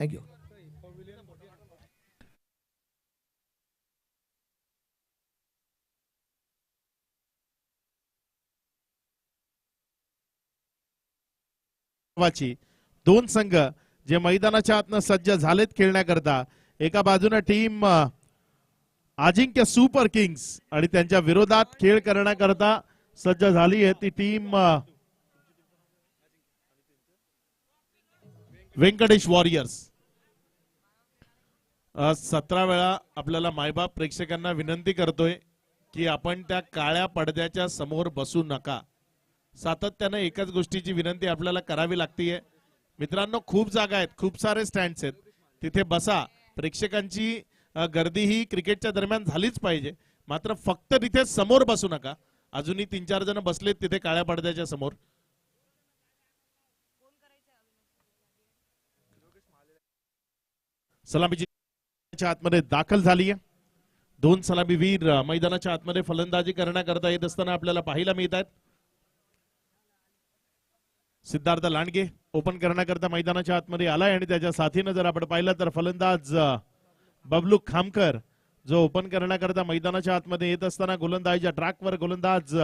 Thank you. दोन संघ जे मैदानाच्या आतनं सज्ज झालेत खेळण्याकरता. एका बाजूने टीम अजिंक्य सुपर किंग्स आणि त्यांच्या विरोधात खेळ करण्याकरता सज्ज झाली आहे ती टीम व्यंकटेश वॉरियर्स. 17 वेळा आपल्याला मायबाप प्रेक्षकांना विनंती करतोय की आपण त्या काळ्या पडद्याच्या समोर बसू नका. सातत्याने एकाच गोष्टीची विनंती आपल्याला करावी लागतीये. मित्रांनो, खूप जागा आहेत, खूप सारे स्टँड्स आहेत, तिथे बसा. प्रेक्षकांची गर्दी ही क्रिकेटच्या दरम्यान झालीच पाहिजे, मात्र फक्त तिथे समोर बसू नका. अजूनही 3-4 जण बसलेत तिथे काळ्या पडद्याच्या समोर. सलामीच्या आतमध्ये दाखल झाली आहे. दोन सलामीवीर मैदानाच्या आतमध्ये फलंदाजी करण्याकरता येत असताना आपल्याला पाहायला मिळत आहेत. सिद्धार्थ लांडगे ओपन करण्याकरता मैदानाच्या आतमध्ये आलाय आणि त्याच्या साथीने जर आपण पाहिलं तर फलंदाज बबलू खामकर जो ओपन करण्याकरता मैदानाच्या आतमध्ये येत असताना गोलंदाजीच्या ट्रॅकवर गोलंदाज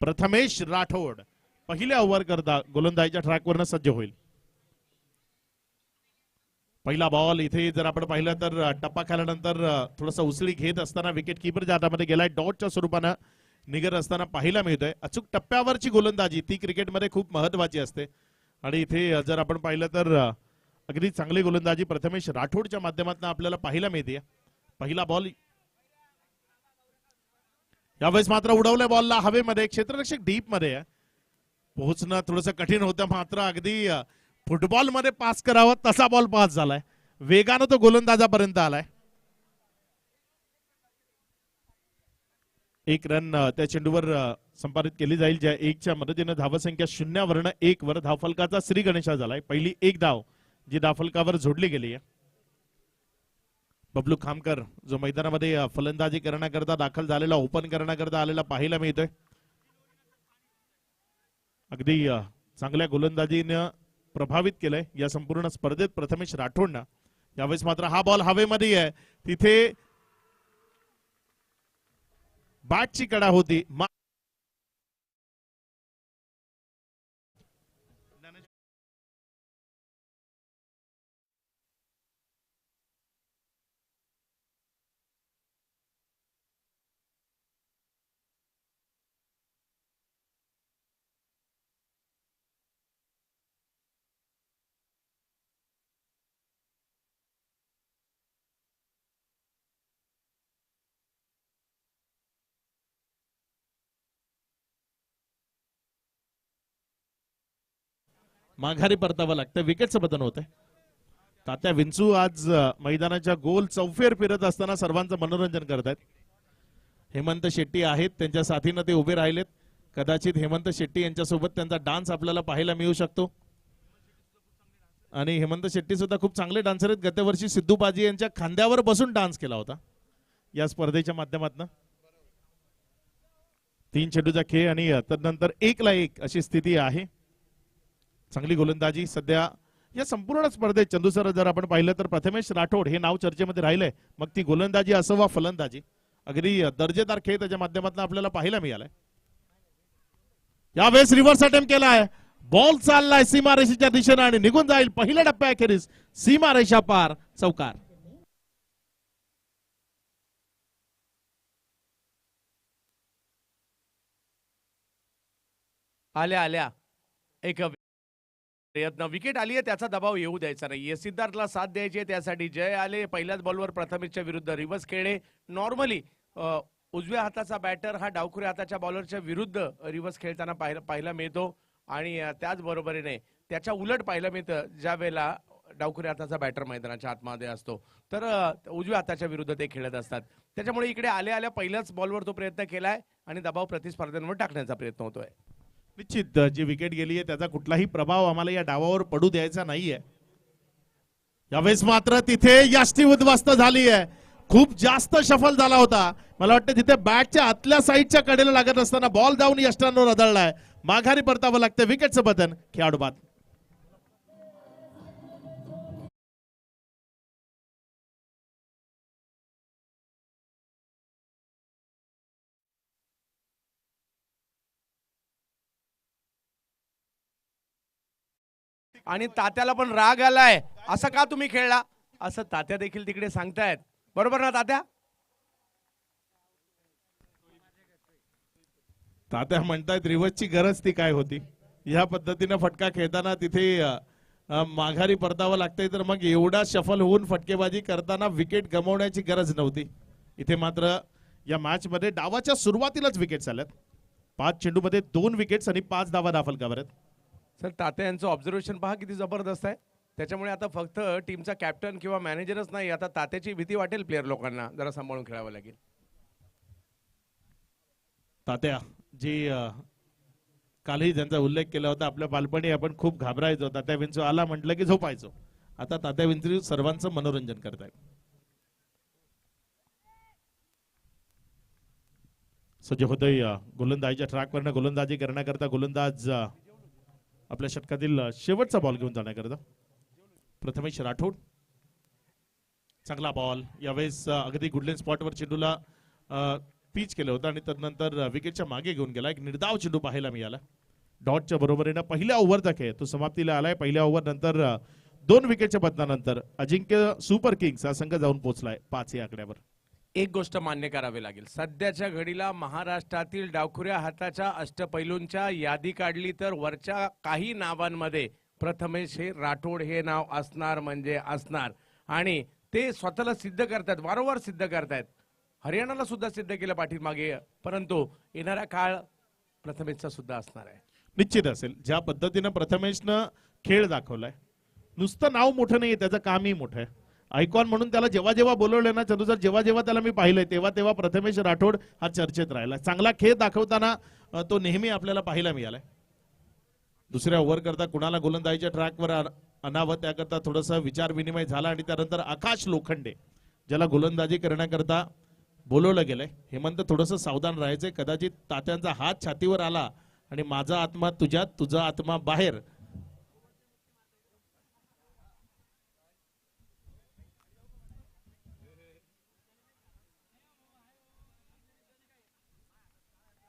प्रथमेश राठोड पहिल्या ओव्हर करता गोलंदाजीच्या ट्रॅकवरनं सज्ज होईल. पहिला बॉल इथे जर आपण पाहिलं तर टप्पा खाल्यानंतर थोडासा उसळी घेत असताना विकेट किपरच्या हातामध्ये गेलाय. डॉटच्या स्वरूपानं निघत असताना पाहायला मिळतोय. अचूक टप्प्यावरची गोलंदाजी ती क्रिकेटमध्ये खूप महत्वाची असते आणि इथे जर आपण पाहिलं तर अगदी चांगली गोलंदाजी प्रथमेश राठोडच्या माध्यमातून आपल्याला पाहायला मिळते. पहिला बॉल यावेळेस मात्र उडवल्या बॉलला हवेमध्ये. क्षेत्ररक्षक डीप मध्ये पोहोचणं थोडंसं कठीण होतं, मात्र अगदी फुटबॉल मध्ये पास करावं तसा बॉल पास झालाय. वेगानं तो गोलंदाजापर्यंत आलाय. एक रन त्या चेंडूवर संपादित केली जाईल, ज्या 1च्या मदतीने धावसंख्या 0 1 वर धावफलकाचा श्री गणेशा झालाय. पहिली एक धाव जी धावफलकावर जोडली गेली आहे. बबलू खामकर जो मैदानामध्ये फलंदाजी करण्याकरता दाखल झालेला, ओपन करण्याकरता आलेला पाहायला मिळतोय. अगदी चांगल्या गोलंदाजीने प्रभावित केलंय या संपूर्ण स्पर्धेत प्रथमेश राठोडनं. यावेळेस मात्र हा बॉल हवेमध्ये आहे, तिथे बॅटची कडा होती. माघारी परतावं लागतं. विकेटचं बदल होतंय. तात्या विंचू आज मैदानाच्या गोल चौफेर फिरत असताना सर्वांचं मनोरंजन करतायत. हेमंत शेट्टी आहेत, त्यांच्या साथीनं ते उभे राहिलेत. कदाचित हेमंत शेट्टी यांच्यासोबत त्यांचा डान्स आपल्याला पाहायला मिळू शकतो. आणि हेमंत शेट्टी सुद्धा खूप चांगले डान्सर आहेत. गत वर्षी सिद्धू बाजी यांच्या खांद्यावर बसून डान्स केला होता या स्पर्धेच्या माध्यमातून. 3 चेंडूचा खेळ आणि तदनंतर 1-1 अशी स्थिती आहे. चांगली गोलंदाजी सध्या या संपूर्ण स्पर्धेत. चंदू सर जर आपण पाहिलं तर प्रथमेश राठोड हे नाव चर्चेमध्ये राहिलंय, मग ती गोलंदाजी असो वा फलंदाजी, अगदी दर्जेदार खेळ त्याच्या माध्यमातून आपल्याला पाहायला मिळालाय. यावेळेस रिव्हर्स अटेम्प्ट केलाय. बॉल चाललाय सीमारेषेच्या दिशेने आणि निघून जाईल. पहिल्या टप्प्याखेरीज सीमारेषा पार, चौकार. आल्या एक प्रयत्न, विकेट आली आहे, त्याचा दबाव येऊ द्यायचा नाहीये. सिद्धार्थला साथ द्यायची, त्यासाठी जय आले. पहिल्याच बॉलवर प्रथमेशच्या विरुद्ध रिव्हर्स खेळले. नॉर्मली उजव्या हाताचा बॅटर हा डावखुऱ्या हाताच्या बॉलरच्या विरुद्ध रिव्हर्स खेळताना पाहायला मिळतो आणि त्याच बरोबरीने त्याच्या उलट पाहायला मिळतं ज्या वेळेला डावखुऱ्या हाताचा बॅटर मैदानाच्या आतमध्ये असतो, तर उजव्या हाताच्या विरुद्ध ते खेळत असतात. त्याच्यामुळे इकडे आल्या पहिल्याच बॉलवर तो प्रयत्न केलाय आणि दबाव प्रतिस्पर्ध्यांवर टाकण्याचा प्रयत्न होतोय. निश्चित जी विकेट गेली आहे त्याचा कुठलाही प्रभाव आम्हाला या डावावर पडू द्यायचा नाहीये. यावेळेस मात्र तिथे यष्टी उद्ध्वस्त झाली आहे. खूप जास्त शफल झाला होता. मला वाटतं तिथे बॅटच्या आतल्या साईडच्या कडेला लागत असताना बॉल जाऊन यष्टांवर आदळलाय. माघारी परतावं लागतं. विकेटचं बटन खेळाडू बाद. आणि तात्याला पण राग आलाय, असं का तुम्ही खेळला असं तात्या देखील तिकडे सांगतायत. बरोबर ना तात्या? तात्या म्हणतायत रिवर्सची गरज ती काय होती. या पद्धतीनं फटका खेळताना तिथे माघारी परतावं लागतंय, तर मग एवढा शफल होऊन फटकेबाजी करताना विकेट गमावण्याची गरज नव्हती. इथे मात्र या मॅच मध्ये डावाच्या सुरुवातीलाच विकेट्स आल्यात. 5 चेंडूमध्ये 2 विकेट्स आणि 5 धावा दाखल कावरत. सर तात्या यांचं ऑब्झर्वेशन पहा किती जबरदस्त आहे. त्याच्यामुळे आता फक्त टीमचा कॅप्टन किंवा मॅनेजरच नाही, आता तात्याची भीती वाटेल प्लेअर लोकांना, जरा सांभाळून खेळावं लागेल. तात्या जी कालही ज्यांचा उल्लेख केला होता, आपल्या बालपणी आपण खूप घाबरायचो, तात्या विंचू आला म्हटलं की झोपायचो. आता तात्या विंचू सर्वांचं मनोरंजन करतायत. सज्ज होतोय गोलंदाजीच्या ट्रॅकवरनं गोलंदाजी करण्याकरता गोलंदाज आपल्या षटकातील शेवटचा बॉल घेऊन जाण्याकरता प्रथमेश राठोड. चांगला बॉल यावेळेस अगदी गुडलेन स्पॉटवर चेंडूला पिच केलं होतं आणि त्यानंतर विकेटच्या मागे घेऊन गेला. एक निर्धाव चेंडू पाहायला मिळाला. डॉटच्या बरोबरीनं पहिल्या ओव्हरचा खेळ तो समाप्तीला आलाय. पहिल्या ओव्हर नंतर 2 विकेटच्या बदलानंतर अजिंक्य सुपर किंग्स हा संघ जाऊन पोहोचलाय 5 या आकड्यावर. एक गोष्ट मान्य करावी लागेल, सध्याच्या घडीला महाराष्ट्रातील डावखुऱ्या हाताच्या अष्टपैलूंच्या यादी काढली तर वरच्या काही नावांमध्ये प्रथमेश हे राठोड हे नाव असणार म्हणजे असणार. आणि ते स्वतःला सिद्ध करतात, वारंवार सिद्ध करतायत. हरियाणाला सुद्धा सिद्ध केलं पाठीमागे, परंतु येणारा काळ प्रथमेशचा सुद्धा असणार आहे. निश्चित असेल. ज्या पद्धतीनं प्रथमेशनं खेळ दाखवलाय, नुसतं नाव मोठं नाहीये, त्याचं कामही मोठं आहे. आयकॉन म्हणून त्याला जेव्हा जेव्हा बोलवलं ना चंदू सर, जेव्हा जेव्हा त्याला मी पाहिलंय तेव्हा तेव्हा प्रथमेश राठोड हा चर्चेत राहिला. चांगला खेळ दाखवताना तो नेहमी आपल्याला पाहायला मिळालाय. दुसऱ्या ओव्हर करता कुणाला गोलंदाजीच्या ट्रॅकवर आणावं त्याकरता थोडासा विचार विनिमय झाला आणि त्यानंतर आकाश लोखंडे ज्याला गोलंदाजी करण्याकरता बोलवलं गेलंय. हेमंत थोडंसं सावधान राहायचंय. कदाचित तात्यांचा हात छातीवर आला आणि माझा आत्मा तुझ्यात, तुझा आत्मा बाहेर.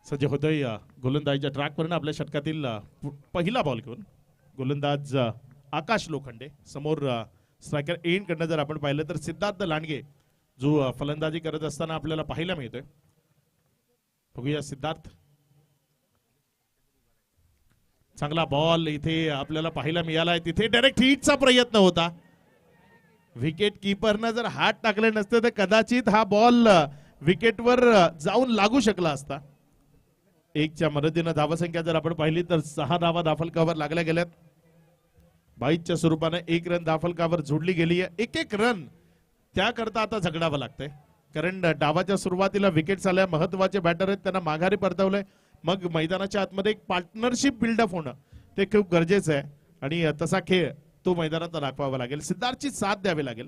सज्ज होतोय गोलंदाजीच्या ट्रॅकवरनं आपल्या षटकातील पहिला बॉल घेऊन गोलंदाज आकाश लोखंडे. समोर स्ट्रायकर एंड कडनं जर आपण पाहिलं तर सिद्धार्थ लांडगे जो फलंदाजी करत असताना आपल्याला पाहायला मिळतोय. बघूया सिद्धार्थ. चांगला बॉल इथे आपल्याला पाहायला मिळालाय. तिथे डायरेक्ट हिटचा प्रयत्न होता. विकेट किपरनं जर हात टाकले नसते तर कदाचित हा बॉल विकेटवर जाऊन लागू शकला असता. 1च्या मदतीनं धावसंख्या जर आपण पाहिली तर 6 धावा दाफलकावर लागल्या गेल्यात. 22च्या स्वरूपाने 1 रन दाफलकावर जोडली गेली आहे. एक रन त्याकरता आता झगडावं लागतंय, कारण डावाच्या सुरुवातीला विकेट्स आल्या. महत्वाचे बॅटर आहेत, त्यांना माघारी परतवलंय. मग मैदानाच्या आतमध्ये एक पार्टनरशिप बिल्डअप होणं ते खूप गरजेचं आहे आणि तसा खेळ तो मैदानात दाखवावा लागेल. सिद्धार्थची साथ द्यावी लागेल.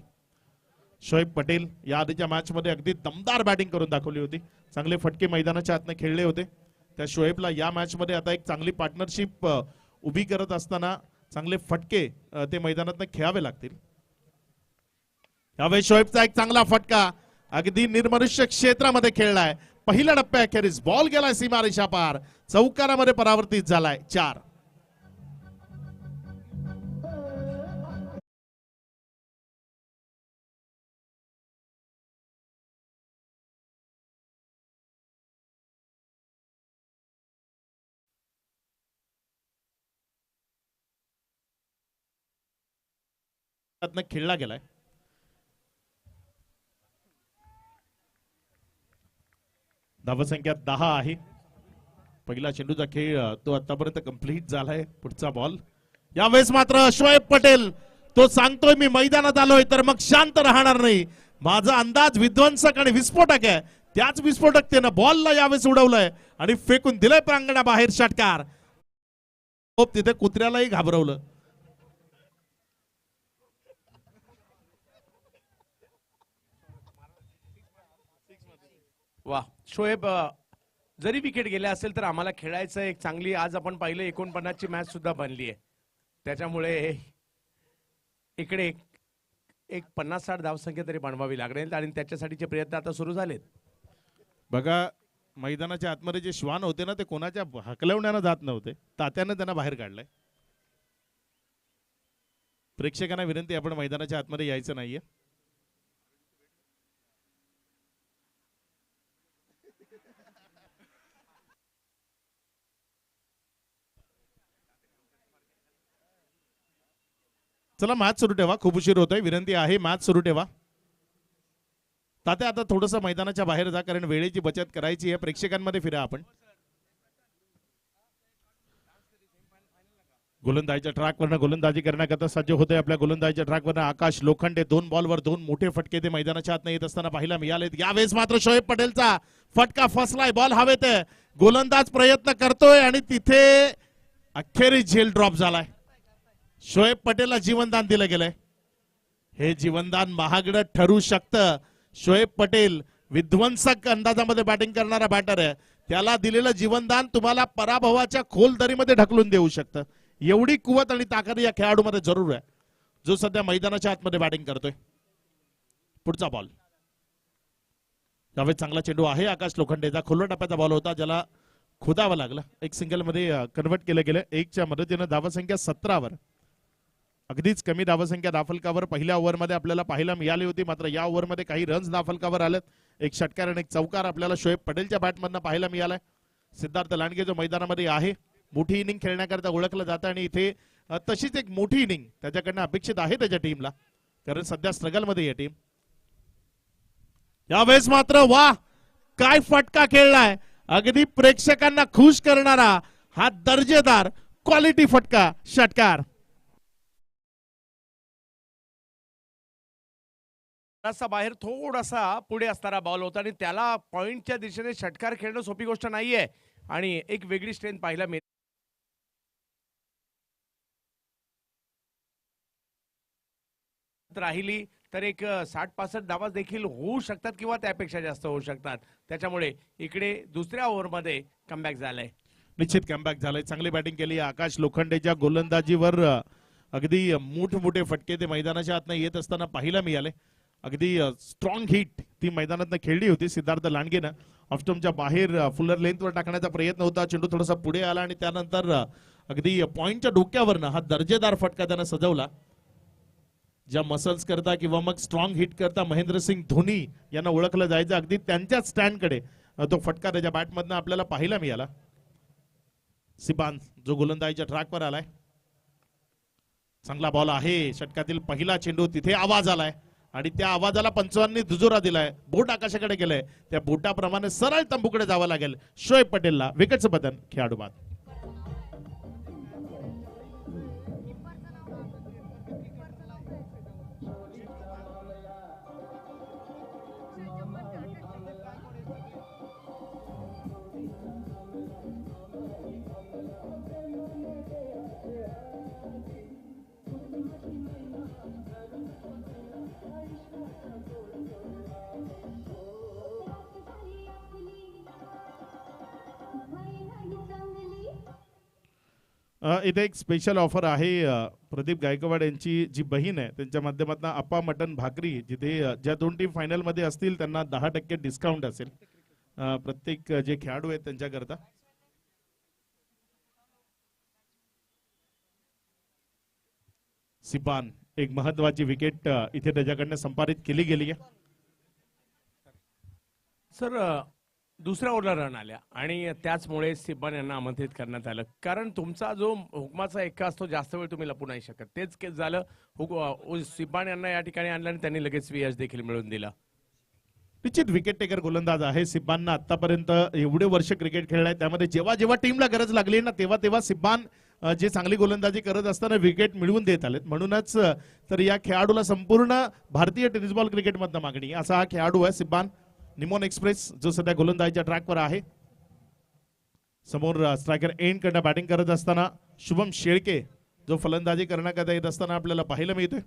शोएब पटेल या आधीच्या मॅच मध्ये अगदी दमदार बॅटिंग करून दाखवली होती. चांगले फटके मैदानाच्या आतने खेळले होते. त्या शोएबला या मॅच मध्ये आता एक चांगली पार्टनरशिप उभी करत असताना चांगले फटके ते मैदानात खेळावे लागतील. यावेळी शोएबचा एक चांगला फटका अगदी निर्मनुष्य क्षेत्रामध्ये खेळलाय. पहिल्या टप्प्याखेरीज बॉल गेलाय सीमारेषा पार, चौकारामध्ये परावर्तित झालाय. 4. खेळला गेलाय. धावसंख्या 10 आहे. पहिला चेंडूचा खेळ तो आतापर्यंत कंप्लीट झालाय. पुढचा बॉल यावेळेस मात्र शोएब पटेल तो सांगतोय मी मैदानात आलोय तर मग शांत राहणार नाही. माझा अंदाज विध्वंसक आणि विस्फोटक आहे. त्याच विस्फोटकतेनं बॉलला यावेळेस उडवलंय आणि फेकून दिलंय प्रांगणाबाहेर. षटकार. तिथे कुत्र्यालाही घाबरवलं. वा, शोएब जरी विकेट गेल्या असेल तर आम्हाला खेळायचं एक चांगली, आज आपण पाहिलं 49 ची मॅच सुद्धा बनली आहे. त्याच्यामुळे इकडे एक 50-60 धावसंख्या तरी बनवावी लागेल आणि त्याच्यासाठीचे प्रयत्न आता सुरू झालेत. बघा, मैदानाच्या आतमध्ये जे श्वान होते ना ते कोणाच्या हकलवण्यानं जात नव्हते. तात्यानं त्यांना बाहेर काढलंय. प्रेक्षकांना विनंती, आपण मैदानाच्या आतमध्ये यायचं नाहीये. चला मॅच सुरू ठेवा, खूप उशीर होतोय. विनंती आहे मॅच सुरू ठेवा. तात्या आता थोडंसं मैदानाच्या बाहेर जा, कारण वेळेची बचत करायची आहे. प्रेक्षकांमध्ये फिरा आपण. गोलंदाजीच्या ट्रॅकवरनं गोलंदाजी करण्याकरता सज्ज होते. आपल्या गोलंदाजीच्या ट्रॅकवरनं आकाश लोखंडे. 2 बॉलवर 2 मोठे फटके ते मैदानाच्या आत येत असताना पाहायला मिळालेत. यावेळेस मात्र शोएब पटेलचा फटका फसलाय. बॉल हवेत. गोलंदाज प्रयत्न करतोय आणि तिथे अखेरीस झेल ड्रॉप झालाय. शोएब पटेलला जीवनदान दिलं गेलंय. हे जीवनदान महागडं ठरू शकतं. शोएब पटेल विध्वंसक अंदाजामध्ये बॅटिंग करणारा बॅटर आहे. त्याला दिलेलं जीवनदान तुम्हाला पराभवाच्या खोल दरीमध्ये ढकलून देऊ शकतं. एवढी कुवत आणि ताकद या खेळाडूमध्ये जरूर आहे, जो सध्या मैदानाच्या आतमध्ये बॅटिंग करतोय. पुढचा बॉल. यावेळी चांगला चेंडू आहे आकाश लोखंडेचा. खुल्या टप्प्याचा बॉल होता, ज्याला खोदावं लागलं. एक सिंगल मध्ये कन्वर्ट केलं गेलं. 1च्या मदतीनं धावसंख्या 17वर. अगदीच कमी धावसंख्या दाफलकावर पहिल्या ओव्हरमध्ये आपल्याला पाहायला मिळाली होती. मात्र या ओव्हरमध्ये काही रन्स दाफलकावर आलेत. एक षटकार आणि एक चौकार आपल्याला शोएब पटेलच्या बॅटमधनं पाहायला मिळालाय. सिद्धार्थ लांडगे जो मैदानामध्ये आहे, मोठी इनिंग खेळण्याकरता ओळखलं जातं आणि इथे तशीच एक मोठी इनिंग त्याच्याकडनं अपेक्षित आहे त्याच्या टीमला, कारण सध्या स्ट्रगल मध्ये आहे टीम. यावेळेस मात्र वा, काय फटका खेळलाय. अगदी प्रेक्षकांना खुश करणारा हा दर्जेदार क्वालिटी फटका, षटकार. बाहेर थोडासा पुढे असणारा बॉल होता आणि त्याला पॉइंटच्या दिशेने षटकार खेळणं सोपी गोष्ट नाहीये आणि एक वेगळी स्ट्रेंथ पाहायला मिळते. राहिली तर एक 60-65 धावा देखील होऊ शकतात किंवा त्यापेक्षा जास्त होऊ शकतात. त्याच्यामुळे इकडे दुसऱ्या ओव्हरमध्ये कमबॅक झालंय. निश्चित कमबॅक झालंय. चांगली बॅटिंग केली आकाश लोखंडेच्या गोलंदाजीवर. अगदी मोठमोठे फटके ते मैदानाच्या आतनं येत असताना पाहायला मिळाले. अगदी स्ट्रॉंग हिट ती मैदानातनं खेळली होती सिद्धार्थ लांडगेनं. ऑफस्टम्पच्या बाहेर फुलर लेंथवर टाकण्याचा प्रयत्न होता. चेंडू थोडासा पुढे आला आणि त्यानंतर अगदी पॉइंटच्या डोक्यावरनं हा दर्जेदार फटका त्यानं सजवला. ज्या मसल्स करता किंवा मग स्ट्रॉंग हिट करता महेंद्रसिंग धोनी यांना ओळखलं जायचं, अगदी त्यांच्याच स्टँडकडे तो फटका त्याच्या बॅटमधनं आपल्याला पाहायला मिळाला. सिबान जो गोलंदाजीच्या ट्रॅकवर आलाय. चांगला बॉल आहे. षटकातील पहिला चेंडू, तिथे आवाज आलाय आणि त्या आवाजाला पंचांनी दुजोरा दिलाय. बोट आकाशाकडे गेलंय. त्या बोटाप्रमाणे सरळ तंबूकडे जावं लागेल शोएब पटेलला. विकेटचं बदल खेळाडू बाद. इथे एक स्पेशल ऑफर आहे. प्रदीप गायकवाड यांची जी बहीण आहे त्यांच्या माध्यमातून अप्पा मटन भाकरी, जिथे ज्या 2 टीम फायनल मध्ये असतील त्यांना 10% डिस्काउंट असेल प्रत्येक जे खेळाडू आहेत त्यांच्याकरता. सिबान एक महत्वाची विकेट इथे त्याच्याकडनं संपादित केली गेली आहे. सर दुसऱ्या ओव्हरला रन आल्या आणि त्याचमुळे सिब्बान यांना आमंत्रित करण्यात आलं, कारण तुमचा जो हुकमाचा एक्का असतो जास्त वेळ तुम्ही लपू नाही शकत. तेच केस झालं. सिब्बान यांना या ठिकाणी आणलं आणि त्यांनी लगेच यश देखील मिळवून दिला. निश्चित विकेट टेकर गोलंदाज आहे सिब्बानना. आतापर्यंत एवढे वर्ष क्रिकेट खेळलाय, त्यामध्ये जेव्हा जेव्हा टीमला गरज लागली ना तेव्हा तेव्हा सिब्बान जे चांगली गोलंदाजी करत असताना विकेट मिळवून देत आलेत. म्हणूनच तर या खेळाडूला संपूर्ण भारतीय टेनिस बॉल क्रिकेटमधनं मागणी असा हा खेळाडू आहे सिब्बान. निमोन एक्सप्रेस जो सध्या गोलंदाजीच्या ट्रॅकवर आहे. समोर स्ट्रायकर एंड कडनं बॅटिंग करत असताना शुभम शेळके जो फलंदाजी करण्याकरता येत असताना आपल्याला पाहायला मिळतोय.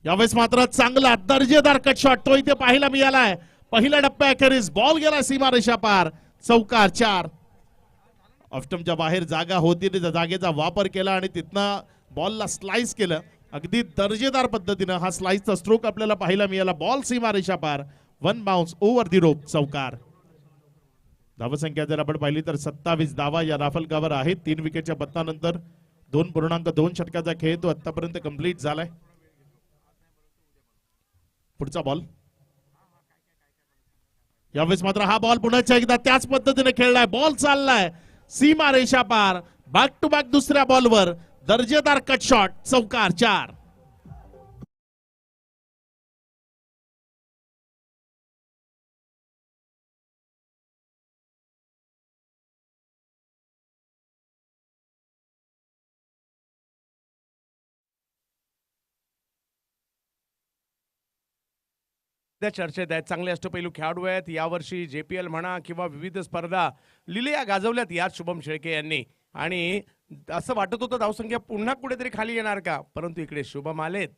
यावेळेस मात्र चांगला दर्जेदार कट शॉट तो इथे पाहायला मिळालाय. पहिल्या टप्प्याखेरीज बॉल गेला सीमारेषा पार. चौकार 4. ऑफस्टम्पच्या बाहेर जागा होती, त्या जागेचा वापर केला आणि तिथनं बॉलला स्लाइस केलं. अगदी दर्जेदार पद्धतीनं हा स्लाइसचा स्ट्रोक आपल्याला पाहायला मिळाला. बॉल सीमारेषा पार. 1 बाउन्स ओव्हर दी रोप. चौकार. धावसंख्या जर आपण पाहिली तर 27 धावा या राफलकावर आहेत. 3 विकेटच्या पत्तानंतर 2.2 षटकाचा खेळ तो आतापर्यंत कंप्लीट झालाय. पुढचा बॉल. यावेळेस मात्र हा बॉल पुन्हा एकदा त्याच पद्धतीने खेळलाय. बॉल चाललाय सीमा रेषा पार. बॅक टू बॅक दुसऱ्या बॉलवर दर्जेदार कट शॉट. चौकार 4. त्या चर्चेत आहेत. चांगले अष्टपैलू खेळाडू आहेत. यावर्षी JPL म्हणा किंवा विविध स्पर्धा लिलया गाजवल्यात यात शुभम शेळके यांनी. आणि असं वाटत होतं धावसंख्या पुन्हा कुठेतरी खाली येणार का, परंतु इकडे शुभम आलेत.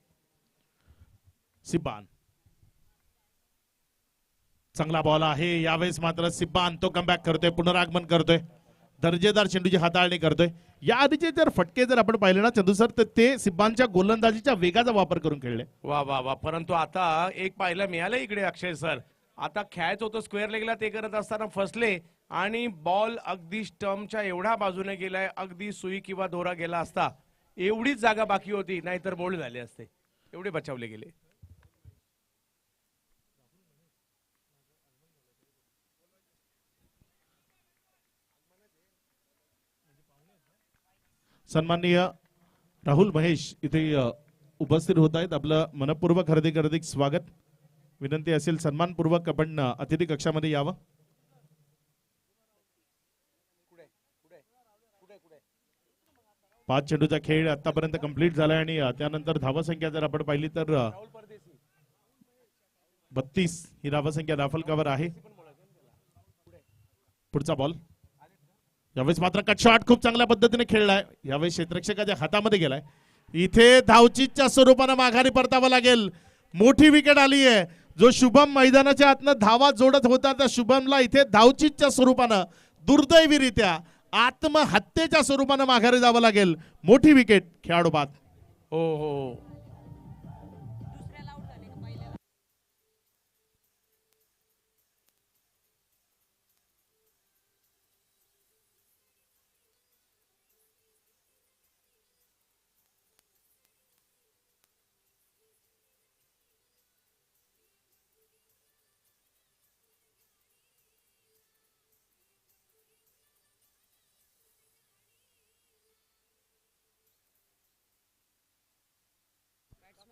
सिब्बान चांगला बॉल आहे. यावेळेस मात्र सिब्बान तो कमबॅक करतोय, पुनरागमन करतोय, दर्जेदार चेंडूची हाताळणी करतोय. या आधीचे जर फटके जर आपण पाहिले ना चंदू सर, तर ते सिब्बानच्या गोलंदाजीच्या वेगाचा वापर करून खेळले. वा वा वा. परंतु आता एक पाहायला मिळालं इकडे अक्षय सर. आता खेळायचं होतं स्क्वेअर लेगला, ते करत असताना फसले आणि बॉल अगदी स्टंपच्या एवढ्या बाजूने गेलाय. अगदी सुई किंवा दोरा गेला असता एवढीच जागा बाकी होती, नाहीतर बोल्ड झाले असते. एवढे बचावले गेले. सन्माननीय राहुल महेश इथे उपस्थित होत आहेत. आपलं मनपूर्वक हार्दिक स्वागत. विनंती असेल सन्मानपूर्वक आपण अतिथी कक्षामध्ये यावं. पाच चेंडूचा खेळ आतापर्यंत कंप्लीट झालाय आणि त्यानंतर धावसंख्या जर आपण पाहिली तर 32 ही धावसंख्या धाफलकावर आहे. पुढचा बॉल. यावेळेस मात्र कट शॉट खूप चांगल्या पद्धतीने खेळलाय. यावेळेस क्षेत्ररक्षकाच्या हातामध्ये गेलाय. इथे धावचीच्या स्वरूपानं माघारी परतावं लागेल. मोठी विकेट आली आहे. जो शुभम मैदानाच्या आतनं धावा जोडत होता त्या शुभमला इथे धावचीच्या स्वरूपानं दुर्दैवीरित्या आत्महत्येच्या स्वरूपानं माघारी जावं लागेल. मोठी विकेट खेळाडू बाद. हो हो.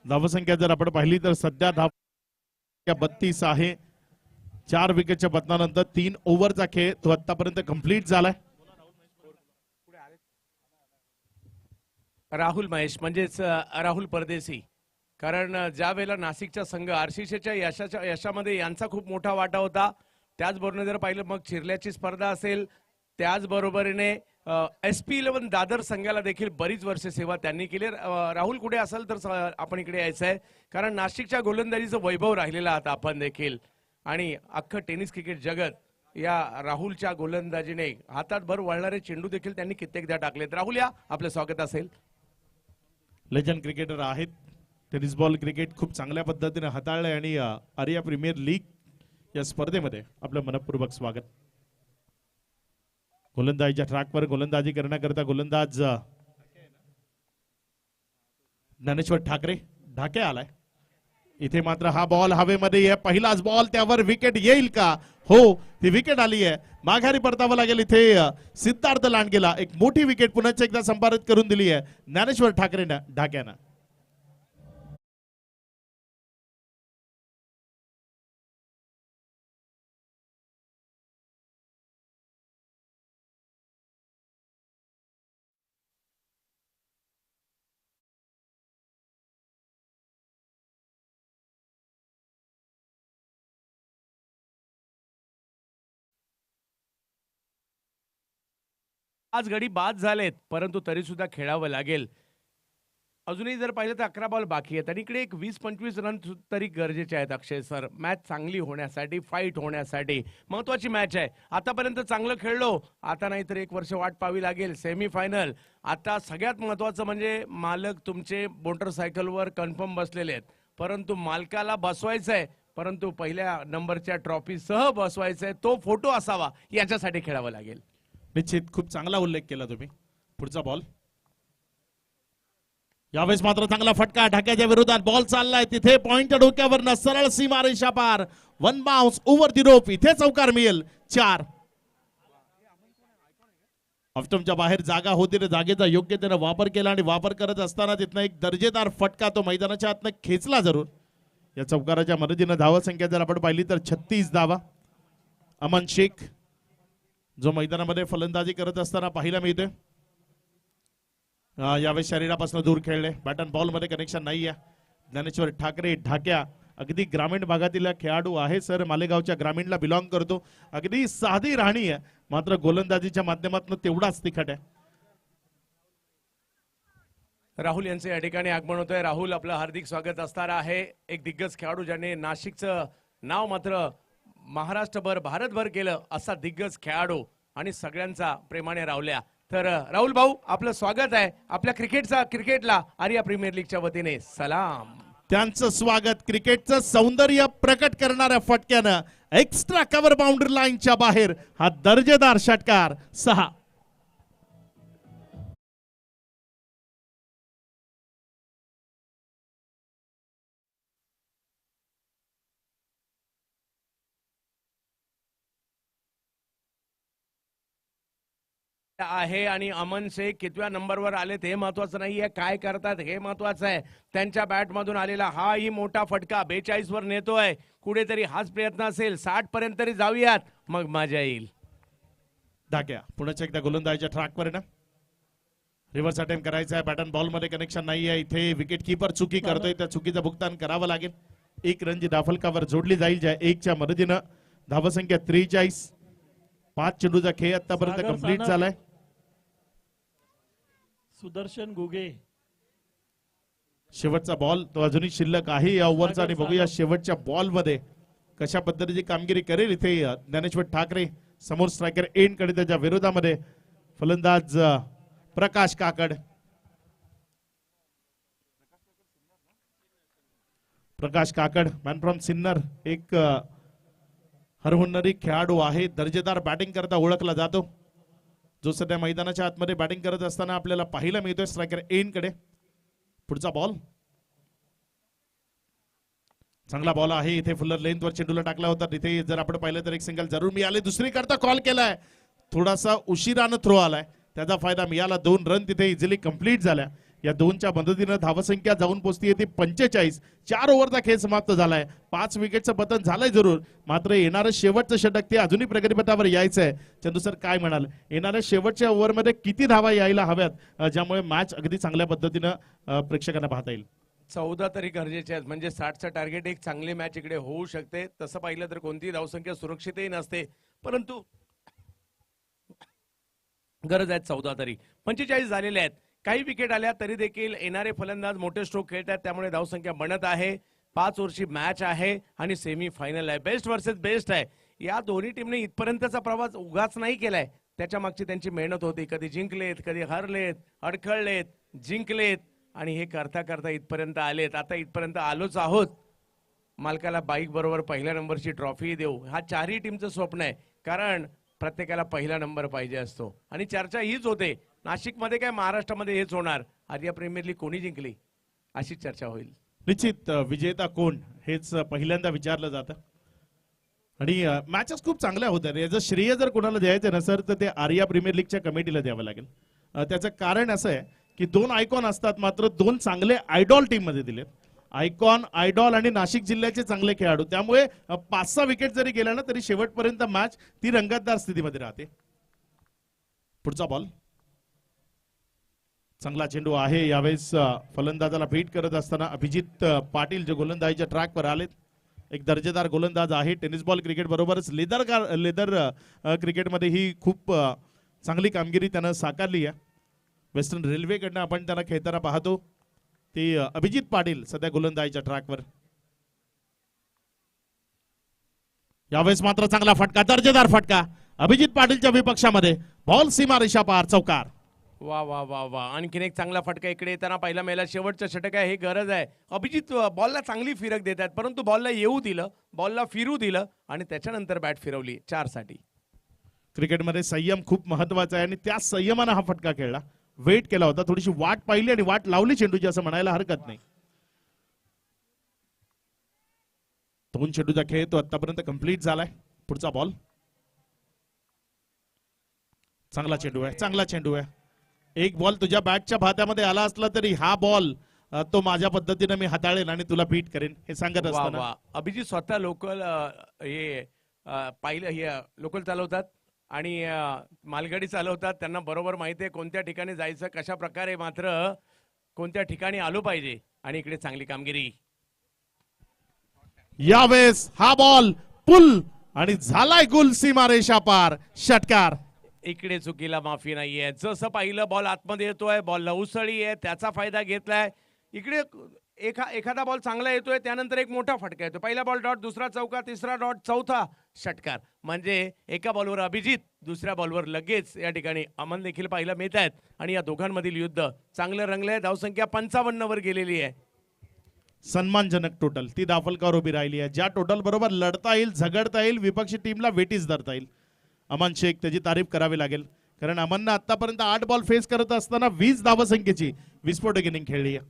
धावसंख्या जर आपण पाहिली तर सध्या धाव 32 आहे. 4 विकेटच्या पतनानंतर 3 ओव्हरचा खेळ तो आतापर्यंत कंप्लीट झालाय. राहुल महेश म्हणजेच राहुल परदेसी. कारण ज्या वेळेला नाशिकचा संघ RCCच्या यशामध्ये यांचा खूप मोठा वाटा होता. त्याचबरोबर जर पाहिलं मग चिरल्याची स्पर्धा असेल, त्याचबरोबरीने SP11 दादर संघाला देखील बरीच वर्षे सेवा त्यांनी केली. राहुल कुठे असेल तर आपण इकडे यायचं आहे, कारण नाशिकच्या गोलंदाजीचं वैभव राहिलेला आता आपण देखील. आणि अख्खं टेनिस क्रिकेट जगत या राहुलच्या गोलंदाजीने हातात भर वळणारे चेंडू देखील त्यांनी कित्येकदा टाकलेत. राहुल या, आपलं स्वागत असेल. लेजंड क्रिकेटर आहेत. टेनिस बॉल क्रिकेट खूप चांगल्या पद्धतीने हाताळलंय आणि आर्या प्रीमियर लीग या स्पर्धेमध्ये आपलं मनपूर्वक स्वागत. गोलंदाजीच्या ट्रॅकवर गोलंदाजी करण्याकरता गोलंदाज ज्ञानेश्वर ठाकरे ढाके आलाय. इथे मात्र हा बॉल हवेमध्ये आहे. पहिलाच बॉल, त्यावर विकेट येईल का? हो, ती विकेट आली आहे. माघारी परतावं लागेल. इथे सिद्धार्थ लांडगेला एक मोठी विकेट पुन्हा एकदा संपादित करून दिली आहे ज्ञानेश्वर ठाकरेनं ढाक्यानं. आज गडी बाद झालेत, परंतु तरी सुद्धा खेळावं लागेल. अजूनही जर पाहिलं तर 11 बॉल बाकी आहेत आणि इकडे एक 20-25 रन तरी गरजेचे आहेत अक्षय सर. मॅच चांगली होण्यासाठी, फाईट होण्यासाठी महत्वाची मॅच आहे. आतापर्यंत चांगलं खेळलो, आता नाहीतर 1 वर्ष वाट पाहावी लागेल. सेमीफायनल. आता सगळ्यात महत्वाचं म्हणजे मालक तुमचे मोटरसायकलवर कन्फर्म बसलेले आहेत, परंतु मालकाला बसवायचंय, परंतु पहिल्या नंबरच्या ट्रॉफी सह बसवायचंय. तो फोटो असावा, याच्यासाठी खेळावं लागेल. निश्चित खूप चांगला उल्लेख केला तुम्ही. पुढचा बॉल. यावेळेस मात्र चांगला फटका ढाक्याच्या विरोधात बॉल चाललाय तिथे पॉइंटच्या डोक्यावरनं सरळ सीमारेषा पार. वन बाउन्स ओव्हर दी रोप. इथे चौकार मिळेल. 4. ऑफ्टमच्या बाहेर जागा होती रे, जागेचा योग्य त्यानं वापर केला आणि वापर करत असताना तिथनं एक दर्जेदार फटका तो मैदानाच्या आतनं खेचला जरूर. या चौकाराच्या मदतीनं धावा संख्या जर आपण पाहिली तर 36 धावा. अमन शेख जो मैदानामध्ये फलंदाजी करत असताना पाहायला मिळतोय. यावेळेस शरीरापासून दूर खेळले. बॅट अँड बॉल मध्ये कनेक्शन नाही आहे. ज्ञानेश्वर ठाकरे ढाक्या अगदी ग्रामीण भागातील खेळाडू आहे सर, मालेगावच्या ग्रामीणला बिलॉंग करतो. अगदी साधी राहणी आहे मात्र गोलंदाजीच्या माध्यमातून तेवढाच तिखट आहे. राहुल यांचे या ठिकाणी आगमन होतंय. राहुल आपलं हार्दिक स्वागत असणार आहे. एक दिग्गज खेळाडू ज्याने नाशिकचं नाव मात्र महाराष्ट्रभर भारतभर केलं असा दिग्गज खेळाडू आणि सगळ्यांचा प्रेमाने राहुल्या. तर राहुल भाऊ आपलं स्वागत आहे आपल्या क्रिकेटला आर्या प्रीमियर लीगच्या वतीने सलाम. त्यांचं स्वागत क्रिकेटचं सौंदर्य प्रकट करणाऱ्या फटक्यानं एक्स्ट्रा कव्हर बाउंड्री लाईनच्या बाहेर हा दर्जेदार षटकार. 6. आहे आणि अमन शेख कितव्या नंबरवर आलेत हे महत्वाचं नाहीये, काय करतात हे महत्वाचं आहे. त्यांच्या बॅट मधून आलेला हाही मोठा फटका 42 वर नेतोय. कुठेतरी हाच प्रयत्न असेल 60 पर्यंत तरी जाऊयात मग मजा येईल. ढाक्या पुन्हा एकदा गोलंदाजीच्या ट्रॅकवर ना रिव्हर्स अटेम्प्ट करायचा आहे. बॅट अँड बॉल मध्ये कनेक्शन नाही आहे. इथे विकेट किपर चुकी करतोय, त्या चुकीचं भुगतान करावं लागेल. 1 रनची धाफलकावर जोडली जाईल ज्या 1च्या मदतीनं. धावसंख्या 43. 5 चेंडूचा खेळ आतापर्यंत कंप्लीट झालाय. सुदर्शन गुगे शेवटचा बॉल तो अजूनही शिल्लक आहे या ओव्हरचा आणि बघूया शेवटच्या बॉल मध्ये कशा पद्धतीची कामगिरी करेल. इथे ज्ञानेश्वर ठाकरे समोर स्ट्रायकर एंड कडे त्याच्या विरोधामध्ये फलंदाज प्रकाश काकड. प्रकाश काकड मॅन फ्रॉम सिन्नर एक हरहुन्नरी खेळाडू आहे. दर्जेदार बॅटिंग करता ओळखला जातो जो सध्या मैदानाच्या आतमध्ये बॅटिंग करत असताना आपल्याला पाहायला मिळतोय स्ट्रायकर एंड कडे. पुढचा बॉल चांगला बॉल आहे. इथे फुलर लेंथवर चेंडूला टाकला होता. तिथे जर आपण पाहिलं तर एक सिंगल जरूर मिळाले. दुसरी करता कॉल केलाय, थोडासा उशिरानं थ्रो आलाय, त्याचा फायदा मिळाला. 2 रन तिथे इझिली कंप्लीट झाल्या. या 2च्या मदतीनं धावसंख्या जाऊन पोहोचतीये ती 45. 4 ओव्हरचा खेळ समाप्त झालाय. 5 विकेटचं पतन झालंय जरूर मात्र येणारं शेवटचं षटक ते अजूनही प्रगतीपथावर यायचंय. चंदू सर काय म्हणाल, येणाऱ्या शेवटच्या ओव्हरमध्ये किती धावा यायला हव्यात ज्यामुळे मॅच अगदी चांगल्या पद्धतीनं प्रेक्षकांना पाहता येईल? 14 तरी गरजेचे आहेत. म्हणजे 60चं टार्गेट एक चांगली मॅच इकडे होऊ शकते. तसं पाहिलं तर कोणतीही धावसंख्या सुरक्षितही नसते परंतु गरज आहेत 14 तरी. 45 झालेले आहेत. काही विकेट आल्या तरी देखील येणारे फलंदाज मोठे स्ट्रोक खेळतात त्यामुळे धावसंख्या बनत आहे. 5 ओव्हरची मॅच आहे आणि सेमी फायनल आहे. बेस्ट वर्सेस बेस्ट आहे. या दोन्ही टीमने इथपर्यंतचा प्रवास उगाच नाही केलाय, त्याच्या मागची त्यांची मेहनत होती. कधी जिंकलेत, कधी हरलेत, अडखळलेत, जिंकलेत आणि हे करता करता इथपर्यंत आलेत. आता इथपर्यंत आलोच आहोत. मालकाला बाईक बरोबर पहिल्या नंबरची ट्रॉफी देऊ हा 4ही टीमचं स्वप्न आहे. कारण प्रत्येकाला पहिला नंबर पाहिजे असतो आणि चर्चा हीच होते. नाशिकमध्ये काय महाराष्ट्रामध्ये हेच होणार, आर्या प्रीमियर लीग कोणी जिंकली अशी चर्चा होईल. निश्चित विजेता कोण हेच पहिल्यांदा विचारलं जातं आणि मॅचेस खूप चांगल्या होत्या. याचं श्रेय जर कोणाला द्यायचं ना सर तर ते आर्या प्रीमियर लीगच्या कमिटीला द्यावं लागेल. त्याचं कारण असं आहे की 2 आयकॉन असतात मात्र 2 चांगले आयडॉल टीम मध्ये दिलेत. आयकॉन, आयडॉल आणि नाशिक जिल्ह्याचे चांगले खेळाडू, त्यामुळे 5-6 विकेट जरी गेल्या ना तरी शेवटपर्यंत मॅच ती रंगतदार स्थितीमध्ये राहते. पुढचा बॉल चांगला चेंडू आहे. यावेळेस फलंदाजाला बीट करत असताना अभिजित पाटील जे गोलंदाजीच्या ट्रॅकवर आलेत. एक दर्जेदार गोलंदाज आहे. टेनिस बॉल क्रिकेट बरोबरच लेदर क्रिकेटमध्ये ही खूप चांगली कामगिरी त्यानं साकारली आहे. वेस्टर्न रेल्वेकडनं आपण त्यांना खेळताना पाहतो. ते अभिजित पाटील सध्या गोलंदाजीच्या ट्रॅकवर. यावेळेस मात्र चांगला फटका, दर्जेदार फटका अभिजित पाटीलच्या विपक्षामध्ये. बॉल सीमा रेषा पार, चौकार. वा वा वा वा, आणखीन एक चांगला फटका इकडे येताना पाहिला मिळाला. शेवटचं षटक आहे, हे गरज आहे. अभिजित बॉलला चांगली फिरक देत आहेत परंतु बॉलला येऊ दिलं, बॉलला फिरू दिलं आणि त्याच्यानंतर बॅट फिरवली 4 साठी. क्रिकेटमध्ये संयम खूप महत्वाचा आहे आणि त्या संयमानं हा फटका खेळला. वेट केला होता, थोडीशी वाट पाहिली आणि वाट लावली चेंडूची असं म्हणायला हरकत नाही. 2 चेंडूचा खेळ तो आतापर्यंत कंप्लीट झालाय. पुढचा बॉल. चांगला चेंडू आहे, चांगला चेंडू आहे. एक बॉल तुझ्या बॅटच्या भात्यामध्ये आला असला तरी हा बॉल तो माझ्या पद्धतीने मी हाताळेन आणि तुला बीट करेन हे सांगत वा असताना वा, अभिजित स्वतः लोकल हे पाहिलं हे लोकल चालवतात आणि मालगाडी चालवतात. त्यांना बरोबर माहिती आहे कोणत्या ठिकाणी जायचं, कशा प्रकारे मात्र कोणत्या ठिकाणी आलो पाहिजे. आणि इकडे चांगली कामगिरी. यावेळेस हा बॉल पुल आणि झालाय गुल, सीमारेषा पार, षटकार. इकडे चुकीला माफी नाहीये. जसं पाहिलं बॉल आतमध्ये येतोय, बॉल उसळी आहे, त्याचा फायदा घेतलाय. इकडे एखादा बॉल चांगला येतोय, त्यानंतर एक मोठा फटका येतो. पहिला बॉल डॉट, दुसरा चौका, तिसरा डॉट, चौथा षटकार. म्हणजे एका बॉलवर अभिजित, दुसऱ्या बॉलवर लगेच या ठिकाणी अमन देखील पाहायला मिळत आहेत. आणि या दोघांमधील युद्ध चांगलं रंगलंय. धावसंख्या 55 वर गेलेली आहे. सन्मानजनक टोटल. ती दाफलकावर उभी राहिली आहे. ज्या टोटल बरोबर लढता येईल, झगडता येईल, विपक्षी टीमला वेटीस धरता येईल. अमन शेख, त्याची तारीफ करावी लागेल, कारण अमननं आतापर्यंत 8 बॉल फेस करत असताना 20 धावसंख्येची विस्फोटक इनिंग खेळली आहे.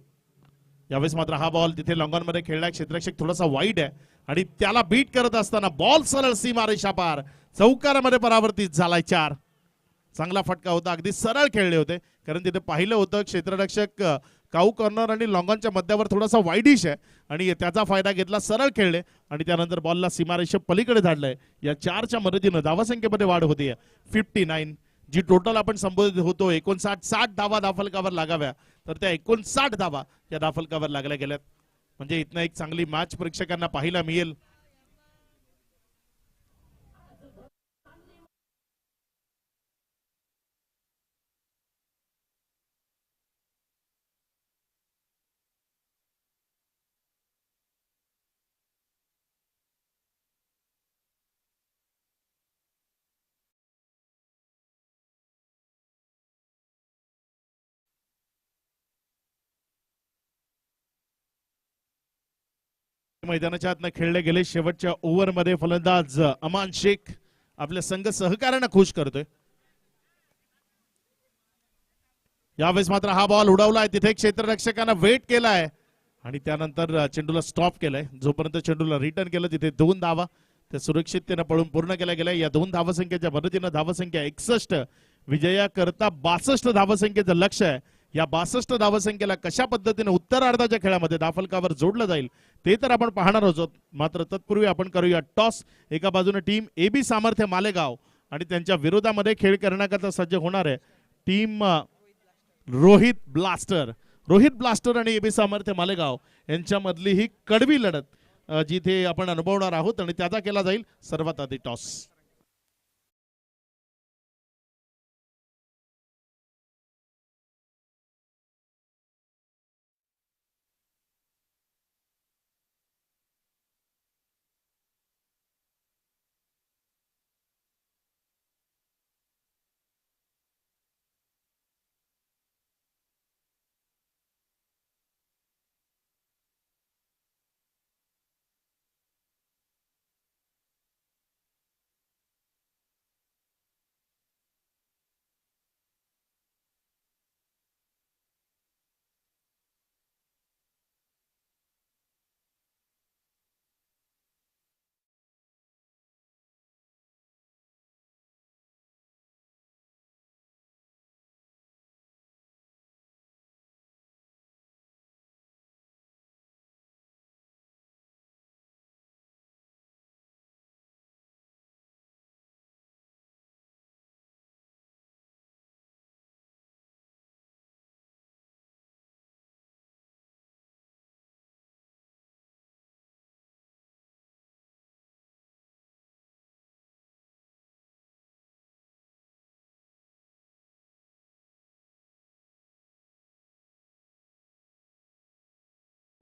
यावेळेस मात्र हा बॉल तिथे लॉंगॉन मध्ये खेळला, क्षेत्ररक्षक थोडासा वाईड आहे आणि त्याला बीट करत असताना बॉल सरळ सीमारेषा पार, चौकारामध्ये परावर्तित झालाय. 4. चांगला फटका होता, अगदी सरळ खेळले होते, कारण तिथे पाहिलं होतं क्षेत्ररक्षक काऊ कॉर्नर आणि लॉंगॉनच्या मध्यावर थोडासा वाईडिश आहे आणि त्याचा फायदा घेतला, सरळ खेळले आणि त्यानंतर बॉलला सीमारेषे पलीकडे धाडलंय. या 4च्या मदतीनं धावसंख्येमध्ये वाढ होतीये 59. जी टोटल आपण संबोधित होतो 59-60 धावा दाफलकावर लागाव्या, तर त्या 59 धावा या दाफलकावर लागल्या गेल्यात. म्हणजे इथनं एक चांगली मॅच प्रेक्षकांना पाहायला मिळेल. मैदानाच्या आतनं खेळले गेले. शेवटच्या ओव्हरमध्ये फलंदाज अमान शेख आपल्या संघ सहकार्यांना खुश करतोय. यावेळेस मात्र हा बॉल उडवलाय, तिथे क्षेत्ररक्षकांना वेट केलाय आणि त्यानंतर चेंडूला स्टॉप केलाय. जोपर्यंत चेंडूला रिटर्न केलं तिथे 2 धावा त्या सुरक्षिततेने पळून पूर्ण केल्या गेल्या. या 2 धावसंख्येच्या मदतीनं धावसंख्या 61, विजया करता 62 धावसंख्येचं लक्ष आहे. या 62 धावसंख्येला कशा पद्धतीने उत्तरार्धाच्या खेळामध्ये दाफलकावर जोडलं जाईल ते तर आपण पाहणार आहोत. मात्र तत्पूर्वी आपण करूया टॉस. एका बाजूने टीम AB सामर्थ्य मालेगाव आणि त्यांच्या विरोधामध्ये खेळ करण्याकरता सज्ज होणार आहे टीम रोहित ब्लास्टर आणि AB सामर्थ्य मालेगाव यांच्यामधली ही कडवी लढत जिथे आपण अनुभवणार आहोत आणि त्याचा केला जाईल सर्वात आधी टॉस.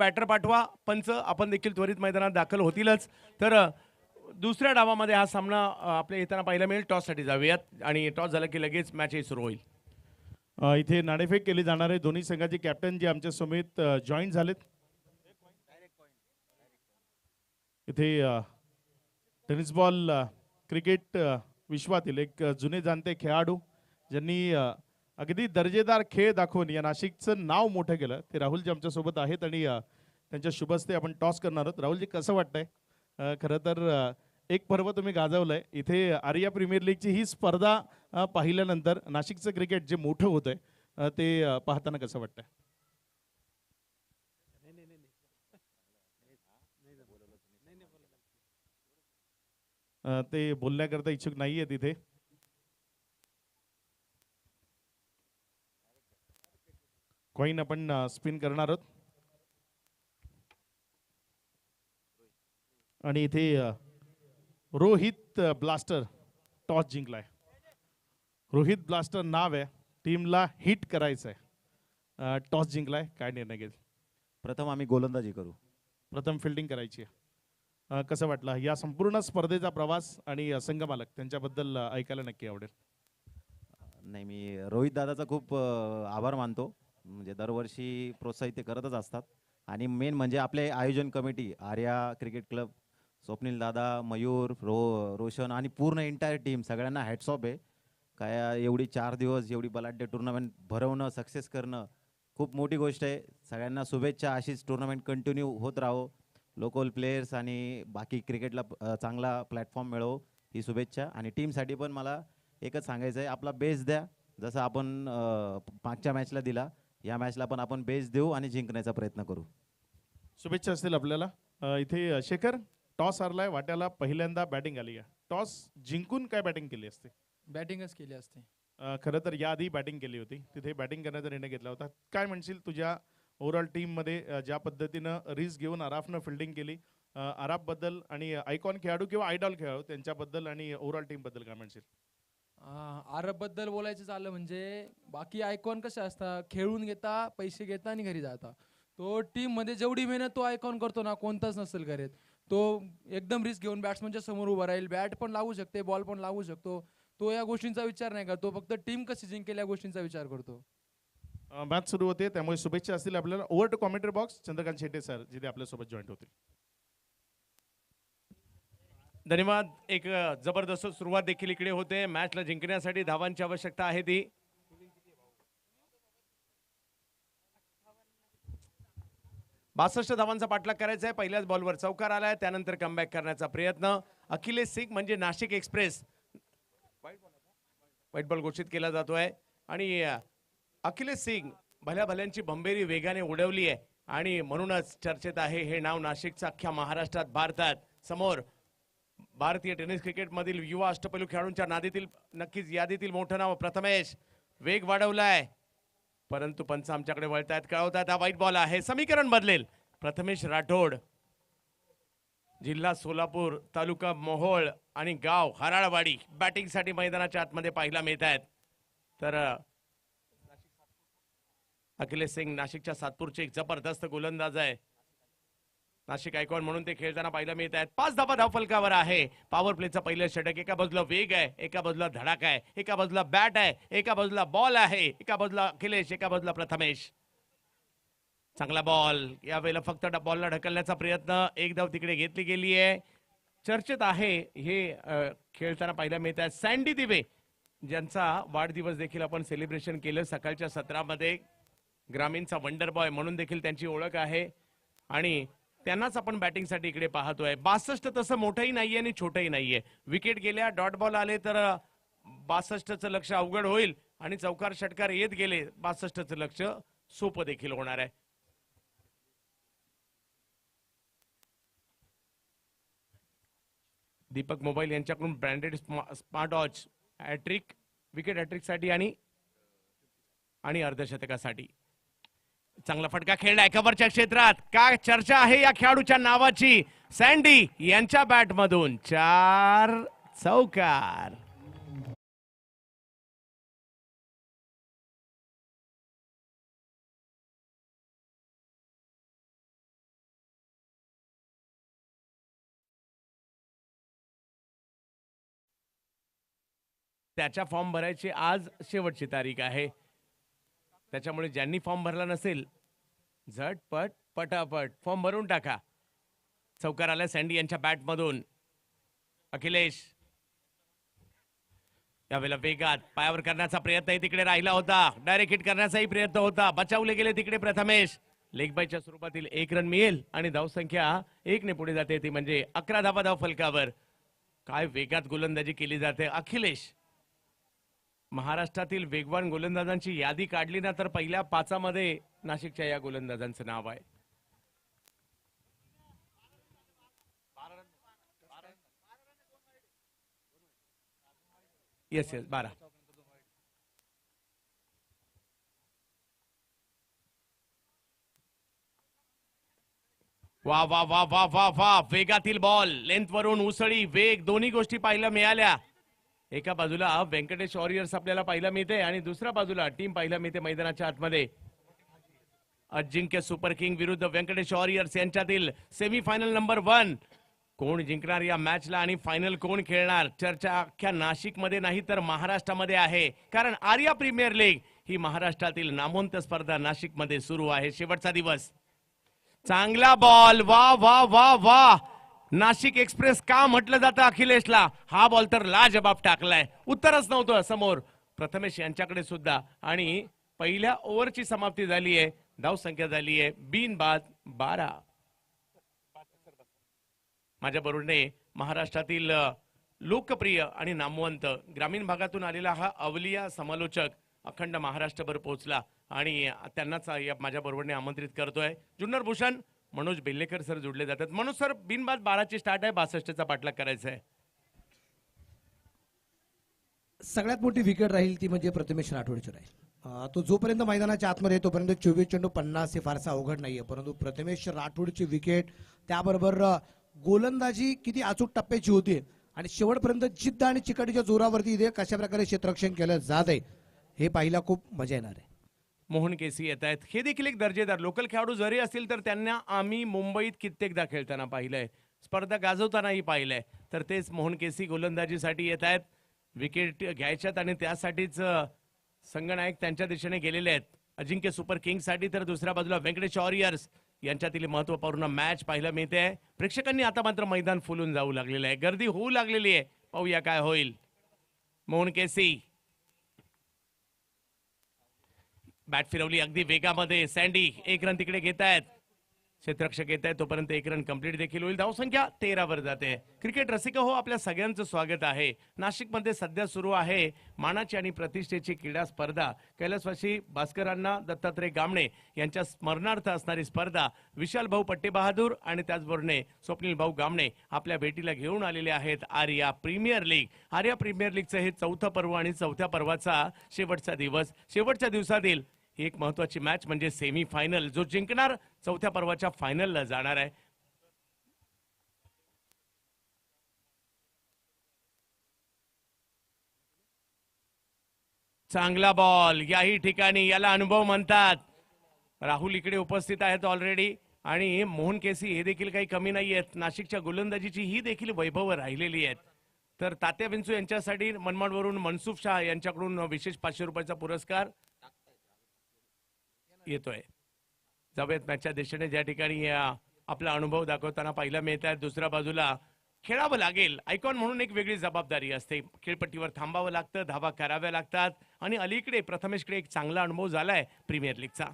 बॅटर पाठवा. पंच आपण देखील त्वरित मैदानात दाखल होतीलच. तर दुसऱ्या डावामध्ये हा सामना आपल्या येताना पाहायला मिळेल. टॉससाठी जाऊयात आणि टॉस झाला की लगेच मॅचही सुरू होईल. इथे नाणेफेक केली जाणार आहे. दोन्ही संघाचे कॅप्टन जे आमच्या समेत जॉईन झालेत. इथे टेनिस बॉल क्रिकेट विश्वातील एक जुने जाणते खेळाडू ज्यांनी अगदी दर्जेदार खेळ दाखवून या नाशिकचं नाव मोठं केलं ते राहुलजी आमच्या सोबत आहेत आणि त्यांच्या शुभ हस्ते आपण टॉस करणार आहोत. राहुलजी कसं वाटतंय? खरं तर एक पर्व तुम्ही गाजवलंय इथे. आर्या प्रीमियर लीगची ही स्पर्धा पाहिल्यानंतर नाशिकचं क्रिकेट जे मोठं होतंय ते पाहताना कसं वाटतंय? ते बोलण्याकरता इच्छुक नाहीये तिथे. कॉईन आपण स्पिन करणार आहोत आणि इथे रोहित ब्लास्टर टॉस जिंकलाय. रोहित ब्लास्टर नाव आहे, टीमला हिट करायचंय. टॉस जिंकलाय, काय निर्णय घेईल? प्रथम आम्ही गोलंदाजी करू. प्रथम फिल्डिंग करायची आहे. कसं वाटलं या संपूर्ण स्पर्धेचा प्रवास आणि संघ मालक त्यांच्याबद्दल ऐकायला नक्की आवडेल. नाही, मी रोहित दादाचा खूप आभार मानतो. म्हणजे दरवर्षी प्रोत्साहित ते करतच असतात. आणि मेन म्हणजे आपले आयोजन committee, Arya cricket club, Swapnil दादा, मयूर, रोशन आणि पूर्ण एंटायर टीम, सगळ्यांना हॅट्स ऑफ आहे. काय एवढी 4 दिवस एवढी बलाढ्य टुर्नामेंट भरवणं, सक्सेस करणं खूप मोठी गोष्ट आहे. सगळ्यांना शुभेच्छा. अशीच टुर्नामेंट कंटिन्यू होत राहो. लोकल प्लेयर्स आणि बाकी क्रिकेटला चांगला प्लॅटफॉर्म मिळो ही शुभेच्छा. आणि टीमसाठी पण मला एकच सांगायचं आहे, आपला बेस द्या. जसं आपण मागच्या मॅचला दिला, या मॅचला पण आपण बेस देऊ आणि जिंकण्याचा प्रयत्न करू. शुभेच्छा असतील आपल्याला. इथे शेखर, टॉस हरलाय, वाट्याला पहिल्यांदा बॅटिंग आली आहे. टॉस जिंकून काय बॅटिंग केली असते? बॅटिंगच केली असते. खरं तर याआधी बॅटिंग केली होती, तिथे बॅटिंग करण्याचा निर्णय घेतला होता. काय म्हणशील तुझ्या ओव्हरऑल टीममध्ये ज्या पद्धतीनं रिस्क घेऊन आराफनं फिल्डिंग केली, आराफबद्दल आणि आयकॉन खेळाडू किंवा आयडॉल खेळाडू त्यांच्याबद्दल आणि ओव्हरऑल टीमबद्दल काय म्हणशील? आरबबद्दल बोलायचं झालं म्हणजे बाकी आयकॉन कसे असतात, खेळून घेता, पैसे घेता आणि घरी जाता. तो टीममध्ये जेवढी मेहनत तो आयकॉन करतो ना, कोणताच नसेल करत. तो एकदम रिस्क घेऊन बॅट्समनच्या समोर उभा राहील, बॅट पण लागू शकते, बॉल पण लागू शकतो. तो या गोष्टींचा विचार नाही करतो, फक्त टीम कशी जिंकेल या गोष्टींचा विचार करतो. मॅच सुरू होते, त्यामुळे शुभेच्छा असतील आपल्याला. Over to commentary box, Chandrakant Shette sir जिथे आपल्यासोबत जॉईंट होतील. धन्यवाद. एक जबरदस्त सुरुवात देखील इकडे होते. मॅचला जिंकण्यासाठी धावांची आवश्यकता आहे ती. 62 धावांचा पाठलाग करायचा आहे. पहिल्याच बॉलवर चौकार आलाय, त्यानंतर कमबॅक करण्याचा प्रयत्न. अखिलेश सिंग म्हणजे नाशिक एक्सप्रेस, व्हाईट बॉल घोषित केला जातोय आणि अखिलेश सिंग भल्या भल्यांची भंबेरी वेगाने उडवली आहे आणि म्हणूनच चर्चेत आहे हे नाव नाशिकचं अख्ख्या महाराष्ट्रात, भारतात. समोर भारतीय टेनिस क्रिकेट मधील युवा अष्टपैलू खेळाडूंच्या नादीतील नक्कीच यादीतील मोठं नाव प्रथमेश. वेग वाढवलाय, परंतु पंच आमच्याकडे वळतायत, कळवतायत. हा व्हाईट बॉल आहे, समीकरण बदलेल. प्रथमेश राठोड, जिल्हा सोलापूर, तालुका मोहोळ आणि गाव हराळवाडी, बॅटिंगसाठी मैदानाच्या आतमध्ये पाहायला मिळत आहेत. तर अखिलेश सिंग नाशिकच्या सातपूरचे एक जबरदस्त गोलंदाज आहे. नाशिक आयकॉन म्हणून ते खेळताना पाहायला मिळत आहेत. 5 धावा धावफलकावर आहे. पॉवर प्लेचं पहिलं षटक. एका बाजूला वेग आहे, एका बाजूला धडाक आहे, एका बाजूला बॅट आहे, एका बाजूला बॉल आहे, एका बाजूला अखिलेश, एका बाजूला प्रथमेश. चांगला बॉल. यावेळेला फक्त बॉलला ढकलण्याचा प्रयत्न. एक धाव तिकडे घेतली गेली आहे. चर्चेत आहे हे खेळताना पाहायला मिळत आहे सँडी दिवे, ज्यांचा वाढदिवस देखील आपण सेलिब्रेशन केलं सकाळच्या सत्रामध्ये. ग्रामीणचा वंडर बॉय म्हणून देखील त्यांची ओळख आहे आणि त्यांनाच आपण बॅटिंगसाठी इकडे पाहतोय. 62 तसं मोठंही नाहीये आणि छोटंही नाहीये. विकेट गेल्या, डॉट बॉल आले तर 62चं लक्ष अवघड होईल आणि चौकार षटकार येत गेले 62चं लक्ष सोपं देखील होणार आहे. दीपक मोबाईल यांच्याकडून branded smart watch hattrick, wicket हॅट्रिकसाठी आणि अर्धशतकासाठी. चांगला फटका खेळलाय कव्हरच्या क्षेत्रात. काय चर्चा आहे या खेळाडूच्या नावाची. सँडी यांच्या बॅटमधून 4 चौकार. त्याच्या फॉर्म भरायची आज शेवटची तारीख आहे. त्याच्यामुळे ज्यांनी फॉर्म भरला नसेल झटपट पटापट फॉर्म भरून टाका. चौकार आला सँडी यांच्या बॅटमधून. अखिलेश यावेळेला वेगात पायावर करण्याचा प्रयत्नही तिकडे राहिला होता, डायरेक्ट हिट करण्याचाही प्रयत्न होता, बचावले गेले तिकडे प्रथमेश. लेग बायच्या स्वरूपातील 1 रन मिळेल आणि धावसंख्या 1 ने पुढे जाते, ती म्हणजे 11 धावा धाव फलकावर. काय वेगात गोलंदाजी केली जाते. अखिलेश, महाराष्ट्रातील वेगवान गोलंदाजांची यादी काढली ना तर पहिल्या 5 मध्ये नाशिकच्या या गोलंदाजांचं नाव आहे. येस 12. वा वा वा वा वा वा, वेगातील बॉल, लेंथ वरून उसळी, वेग दोन्ही गोष्टी पाहायला मिळाल्या. एका बाजूला व्यंकटेश वॉरियर्स आपल्याला पाहायला मिळते आणि दुसऱ्या बाजूला टीम पाहायला मिळते मैदानाच्या आतमध्ये. अजिंक्य सुपर किंग विरुद्ध व्यंकटेश वॉरियर्स यांच्यातील सेमीफायनल नंबर 1. कोण जिंकणार या मॅचला आणि फायनल कोण खेळणार, चर्चा अख्ख्या नाशिकमध्ये नाही तर महाराष्ट्रामध्ये आहे. कारण आर्या प्रीमियर लीग ही महाराष्ट्रातील नामवंत स्पर्धा नाशिकमध्ये सुरू आहे. शेवटचा दिवस. चांगला बॉल, वा वा वा वा. नाशिक एक्सप्रेस का म्हटलं जातं अखिलेशला, हा बॉल तर लाजबाब टाकलाय. उत्तरच नव्हतं समोर प्रथमेश यांच्याकडे सुद्धा. आणि पहिल्या ओव्हरची समाप्ती झाली आहे, धावसंख्या झाली आहे बिनबाद 12. माझ्या बरोबरने महाराष्ट्रातील लोकप्रिय आणि नामवंत ग्रामीण भागातून आलेला हा अवलिया समालोचक अखंड महाराष्ट्रभर पोहोचला आणि त्यांनाच माझ्या बरोबरने आमंत्रित करतोय. जुन्नर भूषण मनोज बेल्लेकर सर जुडले जातात. मनोज सर, बिनबाद 12 स्टार्ट आहे, 62चा पाठलाग करायचा आहे. सगळ्यात मोठी विकेट राहील ती म्हणजे प्रथमेश राठोडची राहील. तो जोपर्यंत मैदानाच्या आतमध्ये तोपर्यंत 24 चेंडू 50 हे फारसा अवघड नाहीये, परंतु प्रथमेश राठोडची विकेट, त्याबरोबर गोलंदाजी किती अचूक टप्प्याची होती आणि शेवटपर्यंत जिद्द आणि चिकाटीच्या जोरावरती इथे कशा प्रकारे क्षेत्ररक्षण केलं जात आहे हे पाहायला खूप मजा येणार आहे. मोहन केसी येत आहेत, हे देखील एक दर्जेदार लोकल खेळाडू जरी असतील तर त्यांना आम्ही मुंबईत कित्येकदा खेळताना पाहिलंय, स्पर्धा गाजवतानाही पाहिलंय. तर तेच मोहन केसी गोलंदाजीसाठी येत आहेत, विकेट घ्यायच्यात आणि त्यासाठीच संघनायक त्यांच्या दिशेने गेलेले आहेत. अजिंक्य सुपर किंग्ससाठी तर दुसऱ्या बाजूला व्यंकटेश वॉरियर्स यांच्यातील महत्वपूर्ण मॅच पाहायला मिळते. प्रेक्षकांनी आता मात्र मैदान फुलून जाऊ लागलेलं आहे, गर्दी होऊ लागलेली आहे. पाहूया काय होईल. मोहन केसी बॅट फिरवली अगदी वेगामध्ये. सँडी 1 रन तिकडे घेत आहेत, क्षेत्ररक्षक येत आहेत, तोपर्यंत 1 रन कंप्लीट देखील होईल. धावसंख्या 13 वर जाते. क्रिकेट रसिक हो, आपल्या सगळ्यांचं स्वागत आहे. नाशिकमध्ये सध्या सुरू आहे मानाची आणि प्रतिष्ठेची क्रीडा स्पर्धा. कैलासवासी भास्करांना दत्तात्रय गामणे यांच्या स्मरणार्थ असणारी स्पर्धा विशाल भाऊ पट्टेबहादूर आणि त्याचबरोबर स्वप्नील भाऊ गामणे आपल्या भेटीला घेऊन आलेले आहेत. Arya premier league. Arya premier लीगचं हे 4थं पर्व आणि 4थ्या पर्वाचा शेवटचा दिवस. शेवटच्या दिवसातील ही एक महत्वाची मॅच म्हणजे सेमी फायनल. जो जिंकणार 4थ्या पर्वाच्या फायनलला जाणार आहे. चांगला बॉल याही ठिकाणी, याला अनुभव म्हणतात. राहुल इकडे उपस्थित आहेत ऑलरेडी आणि मोहन केसी हे देखील काही कमी नाही आहेत. नाशिकच्या गोलंदाजीची ही देखील वैभव राहिलेली आहेत. तर तात्या विंचू यांच्यासाठी मनमाडवरून मनसुफ शाह यांच्याकडून विशेष 500 रुपयाचा पुरस्कार येतोय. जाऊयात मॅचच्या दिशेने, ज्या ठिकाणी आपला अनुभव दाखवताना पाहायला मिळत आहे. दुसऱ्या बाजूला खेळावं लागेल. आयकॉन म्हणून एक वेगळी जबाबदारी असते. खेळपट्टीवर थांबावं लागतं, धावा कराव्या लागतात आणि अलीकडे प्रथमेशकडे एक चांगला अनुभव झालाय प्रीमियर लीगचा.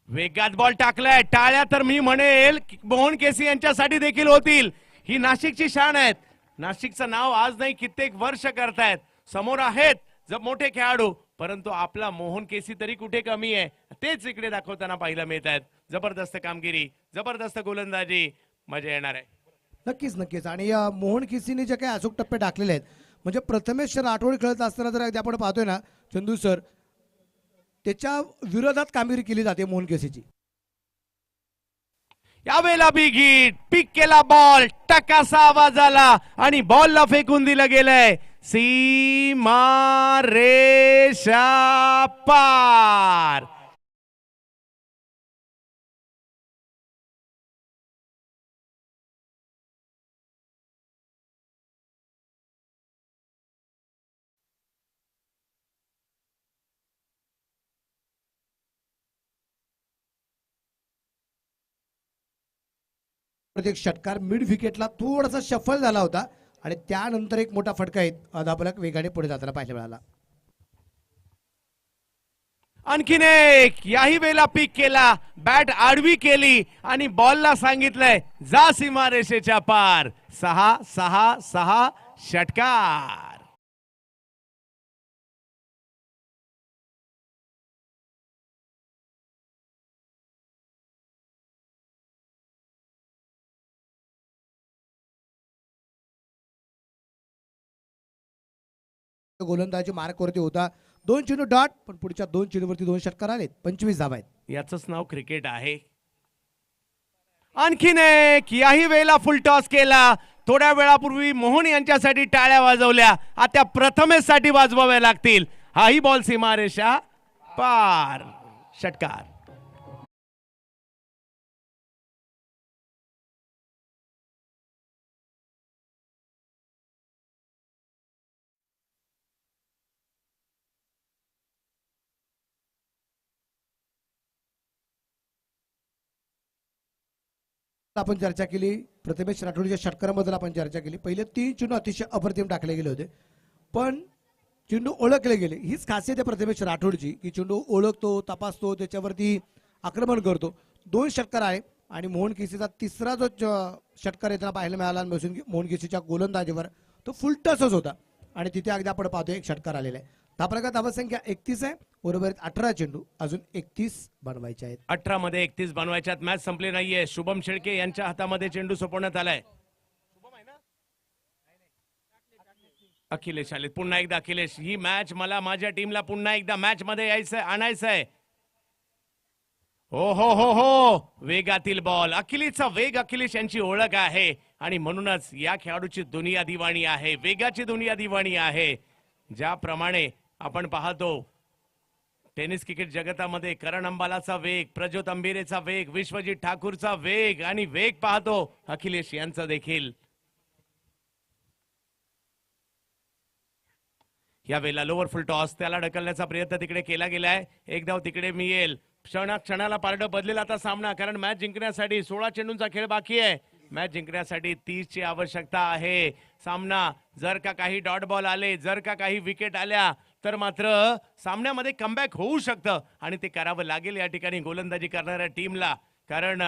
वेगात बॉल टाकलाय. टाळ्या तर मी म्हणेल मोहन केसी यांच्यासाठी देखील होतील. ही नाशिकची शान आहेत. नाशिकचं नाव आज नाही कित्येक वर्ष करतायत. समोर आहेत जब मोठे खेळाडू, परंतु आपला मोहन केसी तरी कुठे कमी आहे, तेच इकडे दाखवताना पाहायला मिळत आहेत. जबरदस्त कामगिरी, जबरदस्त गोलंदाजी, मजा येणार आहे. नक्कीच नक्कीच. आणि मोहन केसीने जे काही अचूक टप्पे टाकलेले आहेत, म्हणजे प्रथमेश राठोड खेळत असताना जर अगदी आपण पाहतोय ना चंदू सर, त्याच्या विरोधात कामगिरी केली जाते मोहन केसीची. यावेळेला बिग हिट, पिक केला बॉल, टकासा आवाज आला आणि बॉलला फेकून दिलं गेलंय सीमा रेषा पार. प्रत्येक षटकार मिड विकेटला थोडासा शफल झाला होता आणि त्यानंतर एक मोठा फटका येत धावफलक वेगाने पुढे जाताना पाहायला मिळाला. आणखीन एक, याही वेळेला पिक केला, बॅट आडवी केली आणि बॉलला सांगितलंय जा सीमारेषेच्या पार. 6-6-6 षटकार. गोलंदाजी मार्कवरती होता. 2 चेंडू डॉट, पण पुढच्या 2 चेंडूवरती 2 षटकार आलेत. 25 धावा आहेत. याचंच नाव क्रिकेट आहे. आणखीन एक, याही वेळेला फुल टॉस केला. थोड्या वेळापूर्वी मोहन यांच्यासाठी टाळ्या वाजवल्या, आता प्रथमेशसाठी वाजवाव्या लागतील. हाही बॉल सीमारेषा पार. षटकार. आपण चर्चा केली, प्रथमेश राठोडच्या षटकाराबद्दल आपण चर्चा केली. पहिले 3 चेंडू अतिशय अप्रतिम टाकले गेले होते, पण चेंडू ओळखले गेले. हीच खासियत आहे प्रथमेश राठोडची की चेंडू ओळखतो, तपासतो, त्याच्यावरती आक्रमण करतो. 2 षटकार आहे आणि मोहन केसीचा तिसरा जो षटकार येताना पाहायला मिळाला मोहन केसीच्या गोलंदाजीवर तो फुलटसच होता आणि तिथे अगदी आपण पाहतो एक षटकार आलेला आहे. धावफलकात धावसंख्या 31 आहे. बरोबर 18 चेंडू, अजून 31 बनवायचे आहेत. 18 मध्ये 31 बनवायच्यात. मॅच संपली नाहीये. शुभम शेळके यांच्या हातामध्ये चेंडू सोपवण्यात आलाय. अखिलेश आले पुन्हा एकदा. अखिलेश, ही मॅच मला माझ्या टीमला पुन्हा एकदा मॅच मध्ये यायचंय, आणायचंय. हो हो हो हो, वेगातील बॉल. अखिलेशचा वेग, अखिलेश यांची ओळख आहे आणि म्हणूनच या खेळाडूची दुनिया दिवाणी आहे, वेगाची दुनिया दिवाणी आहे. ज्याप्रमाणे आपण पाहतो टेनिस क्रिकेट जगतामध्ये करण अंबालाचा वेग, प्रज्योत अंबिरेचा वेग, विश्वजीत ठाकूरचा वेग आणि वेग पाहतो अखिलेश यांचा देखील. या वेळेला लोअर फुल टॉस, त्याला ढकलण्याचा प्रयत्न तिकडे केला गेलाय. एक धाव तिकडे मिळेल. क्षणाला पारडं बदलेल आता सामना, कारण मॅच जिंकण्यासाठी 16 चेंडूंचा खेळ बाकी आहे. मॅच जिंकण्यासाठी 30 ची आवश्यकता आहे. सामना जर का काही डॉट बॉल आले, जर का काही विकेट आल्या तर मात्र सामन्यामध्ये कमबॅक होऊ शकतं आणि ते करावं लागेल या ठिकाणी गोलंदाजी करणाऱ्या टीमला. कारण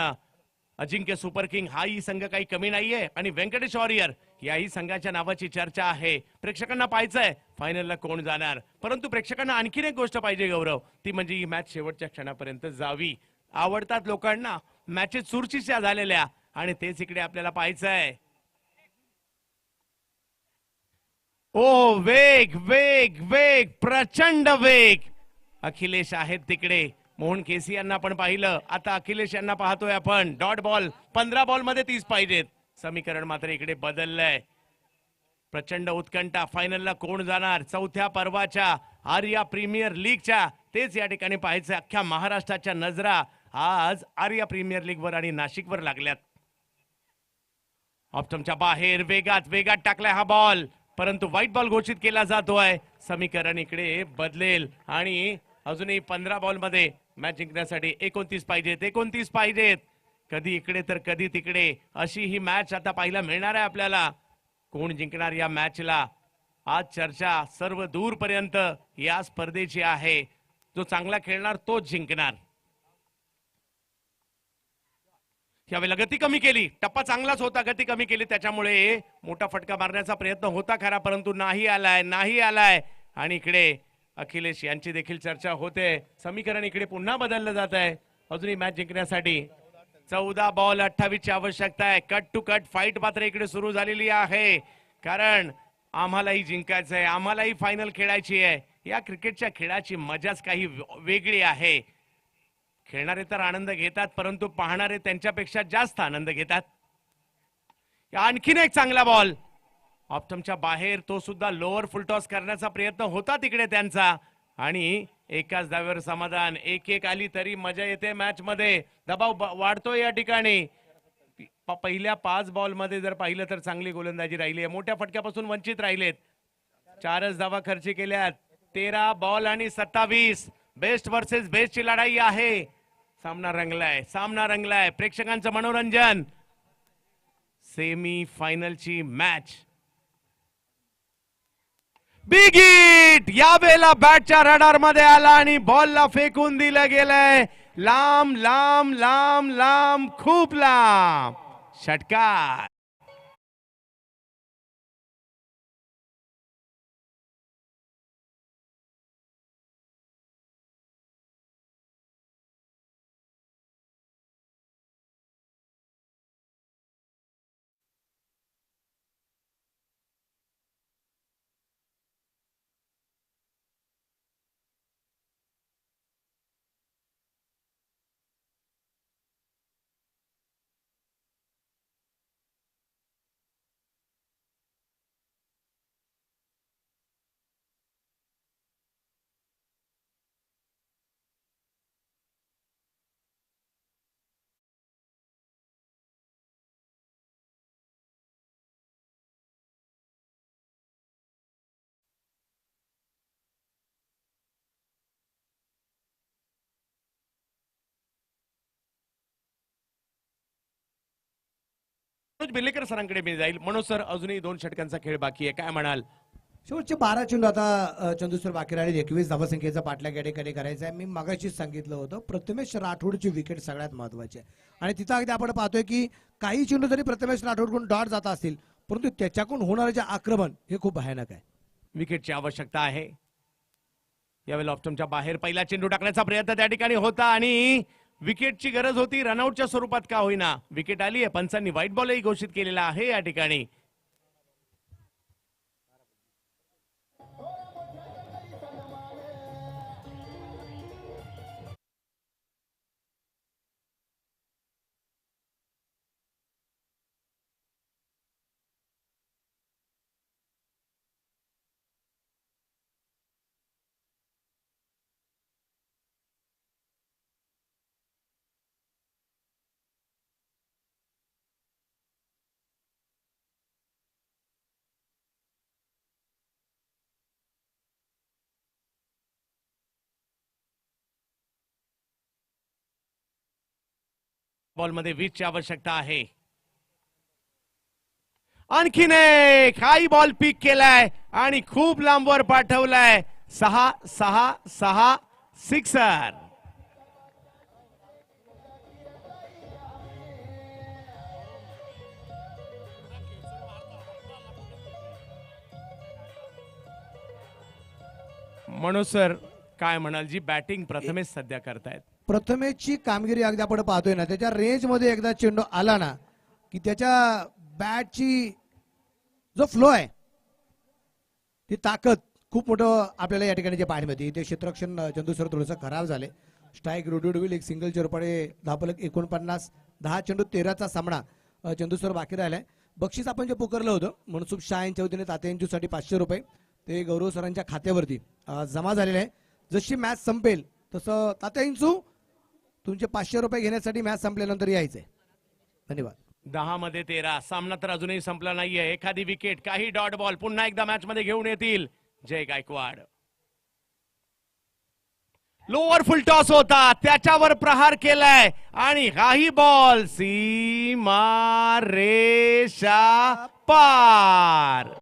अजिंक्य सुपर किंग हाही संघ काही कमी नाहीये आणि व्यंकटेश वॉरियर याही संघाच्या नावाची चर्चा आहे. प्रेक्षकांना पाहायचंय फायनलला कोण जाणार, परंतु प्रेक्षकांना आणखीन एक गोष्ट पाहिजे गौरव, ती म्हणजे ही मॅच शेवटच्या क्षणापर्यंत जावी. आवडतात लोकांना मॅचेस चुरशीच्या झालेल्या आणि तेच इकडे आपल्याला पाहायचंय. ओ वेग वेग वेग, प्रचंड वेग. अखिलेश आहेत तिकडे. मोहन केसी यांना पण पाहिलं, आता अखिलेश यांना पाहतोय आपण. डॉट बॉल 15 बॉल मध्ये 30 पाहिजेत. समीकरण मात्र इकडे बदललंय. प्रचंड उत्कंठा, फायनलला कोण जाणार चौथ्या पर्वाच्या आर्या प्रीमियर लीगच्या, तेच या ठिकाणी पाहायचं. अख्ख्या महाराष्ट्राच्या नजरा आज आर्या प्रीमियर लीग वर आणि नाशिकवर लागल्यात. ऑप्टमच्या बाहेर वेगात वेगात टाकलाय हा बॉल, परंतु व्हाईट बॉल घोषित केला जातोय. समीकरण इकडे बदलेल आणि अजूनही 15 बॉल मध्ये मॅच जिंकण्यासाठी 29 पाहिजेत, 29 पाहिजेत. कधी इकडे तर कधी तिकडे अशी ही मॅच आता पाहायला मिळणार आहे आपल्याला. कोण जिंकणार या मॅचला, आज चर्चा सर्व दूरपर्यंत या स्पर्धेची आहे. जो चांगला खेळणार तोच जिंकणार. यावेळेला गती कमी केली, टप्पा चांगलाच होता, गती कमी केली, त्याच्यामुळे मोठा फटका मारण्याचा प्रयत्न होता खरा, परंतु नाही आलाय. आणि इकडे अखिलेश यांची देखील चर्चा होते. समीकरण इकडे पुन्हा बदललं जात आहे अजूनही मॅच जिंकण्यासाठी. 14 बॉल 28 ची आवश्यकता आहे. कट टू कट फाईट मात्र इकडे सुरू झालेली आहे, कारण आम्हालाही जिंकायचं आहे, आम्हालाही फायनल खेळायची आहे. या क्रिकेटच्या खेळाची मजाच काही वेगळी आहे. खेळणारे तर आनंद घेतात, परंतु पाहणारे त्यांच्यापेक्षा जास्त आनंद घेतात. आणखीन एक चांगला बॉल ऑप्टमच्या बाहेर, तो सुद्धा लोअर फुलटॉस करण्याचा प्रयत्न होता तिकडे त्यांचा आणि एकाच धाव्यावर समाधान. 1-1 आली तरी मजा येते मॅच मध्ये, दबाव वाढतोय या ठिकाणी. पहिल्या 5 बॉल मध्ये जर पाहिलं तर चांगली गोलंदाजी राहिली आहे, मोठ्या फटक्यापासून वंचित राहिलेत. 4च धावा खर्च केल्यात. 13 बॉल आणि 27. बेस्ट वर्सेस बेस्ट ची लढाई आहे. सामना रंगलाय, प्रेक्षकांचं मनोरंजन. सेमी फायनलची मॅच बिग हिट यावेळेला बॅटच्या रडार मध्ये आला आणि बॉलला फेकून दिलं गेलंय लांब लांब लांब लांब खूप लांब षटकार. मनोज बेलेकर सरांकडे मी जाईल. मनोज सर, अजूनही 2 षटकांचा खेळ बाकी आहे, काय म्हणाल? शेवटचे 12 चेंडू आता चंदूसर बाकी राहिले. 21 धावसंख्येचा पाठल्या गेडेकडे करायचा आहे. मी मगाशीच सांगितलं होतं प्रथमेश राठोडची विकेट सगळ्यात महत्वाची आहे आणि तिथं अगदी आपण पाहतोय की काही चेंडू जरी प्रथमेश राठोडकडून डॉट जात असतील परंतु त्याच्याकडून होणारे जे आक्रमण हे खूप भयानक आहे. विकेटची आवश्यकता आहे यावेळेला. ऑप्टमच्या बाहेर पहिला चेंडू टाकण्याचा प्रयत्न त्या ठिकाणी होता आणि विकेटची गरज होती, रनआउटच्या स्वरूपात का होईना विकेट आली आहे. पंचांनी व्हाईट बॉलही घोषित केलेला आहे या ठिकाणी. बॉलमध्ये 20 ची आवश्यकता आहे. आणखीन एक हाई बॉल पिक केलाय आणि खूप लांबवर पाठवलाय. 6-6-6 सिक्सर. मनोज सर, काय म्हणाल? जी बॅटिंग प्रथमेश सध्या करतायत, प्रथमेशची कामगिरी अगदी आपण पाहतोय ना, त्याच्या रेंज मध्ये एकदा चेंडू आला ना की त्याच्या बॅटची जो फ्लो आहे ती ताकद खूप मोठं आपल्याला या ठिकाणी जे पाहायला मिळते. ते क्षेत्ररक्षण चंदूसर थोडंसं खराब झाले. स्ट्राईक रोटेड होईल. एक सिंगल चेरपाडे धापलक 49. 10 चेंडू 13चा सामना चंदूसर बाकी राहिलाय. बक्षीस आपण जे पुकारलं होतं मनसुख शाह यांच्या वतीने तात्यांच्यासाठी 500 रुपये ते गौरव सरांच्या खात्यावरती जमा झालेले आहे. जशी मॅच संपेल तसं तात्यांचू तुमचे 500 रुपये घेण्यासाठी मॅच संपल्यानंतर यायचंय. धन्यवाद. 10 मध्ये 13. सामना तर अजूनही संपला नाहीये. एखादी विकेट, काही डॉट बॉल पुन्हा एकदा मॅच मध्ये घेऊन येतील जय गायकवाड. लोअर फुल टॉस होता, त्याच्यावर प्रहार केलाय आणि काही बॉल सीमा रेषा पार.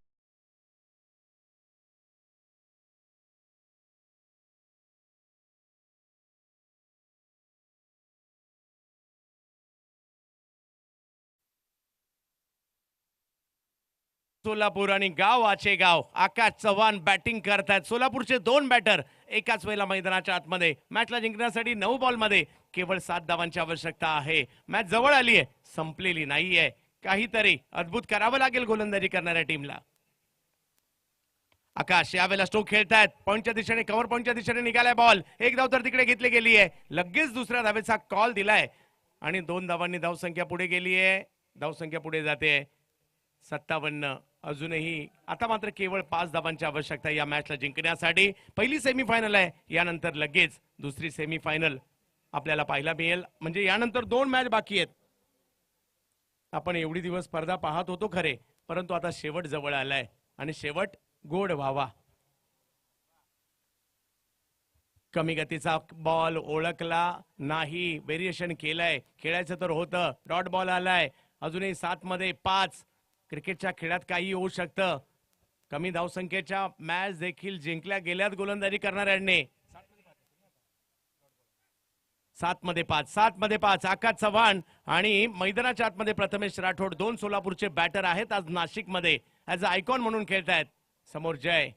सोलापूर आणि गाव आचेगाव. आकाश चव्हाण बॅटिंग करतायत. सोलापूरचे 2 बॅटर एकाच वेळेला मैदानाच्या आतमध्ये. मॅचला जिंकण्यासाठी 9 बॉलमध्ये केवळ 7 धावांची आवश्यकता आहे. मॅच जवळ आली आहे, संपलेली नाहीये. काहीतरी अद्भुत करावं लागेल गोलंदाजी करणाऱ्या टीमला. आकाश यावेळेला स्ट्रोक खेळतायत. पॉईंटच्या दिशेने, कव्हर पॉईंटच्या दिशेने निघालाय बॉल. एक धाव तर तिकडे घेतली गेली आहे. लगेच दुसऱ्या धावेचा कॉल दिलाय आणि 2 धावांनी धावसंख्या पुढे गेली आहे. धावसंख्या पुढे जाते 57. अजूनही आता मात्र केवळ 5 धावांची आवश्यकता या मॅचला जिंकण्यासाठी. पहिली सेमीफायनल आहे, यानंतर लगेच दुसरी सेमीफायनल आपल्याला पाहायला मिळेल. म्हणजे यानंतर 2 मॅच बाकी आहेत. आपण एवढी दिवस स्पर्धा पाहत होतो खरे, परंतु आता शेवट जवळ आलाय आणि शेवट गोड व्हावा. कमी गतीचा बॉल ओळखला नाही, व्हेरिएशन केलंय. खेळायचं तर होतं. डॉट बॉल आलाय. अजूनही 7 मध्ये 5. क्रिकेटच्या खेळात काही होऊ शकतं. कमी धावसंख्येच्या मॅच देखील जिंकल्या गेल्यात गोलंदाजी करणाऱ्यांनी. 7 मध्ये 5 आकाश चव्हाण आणि मैदानाच्या आतमध्ये प्रथमेश राठोड, 2 सोलापूरचे बॅटर आहेत. आज नाशिक मध्ये ऍज अ आयकॉन म्हणून खेळतायत. समोर जय.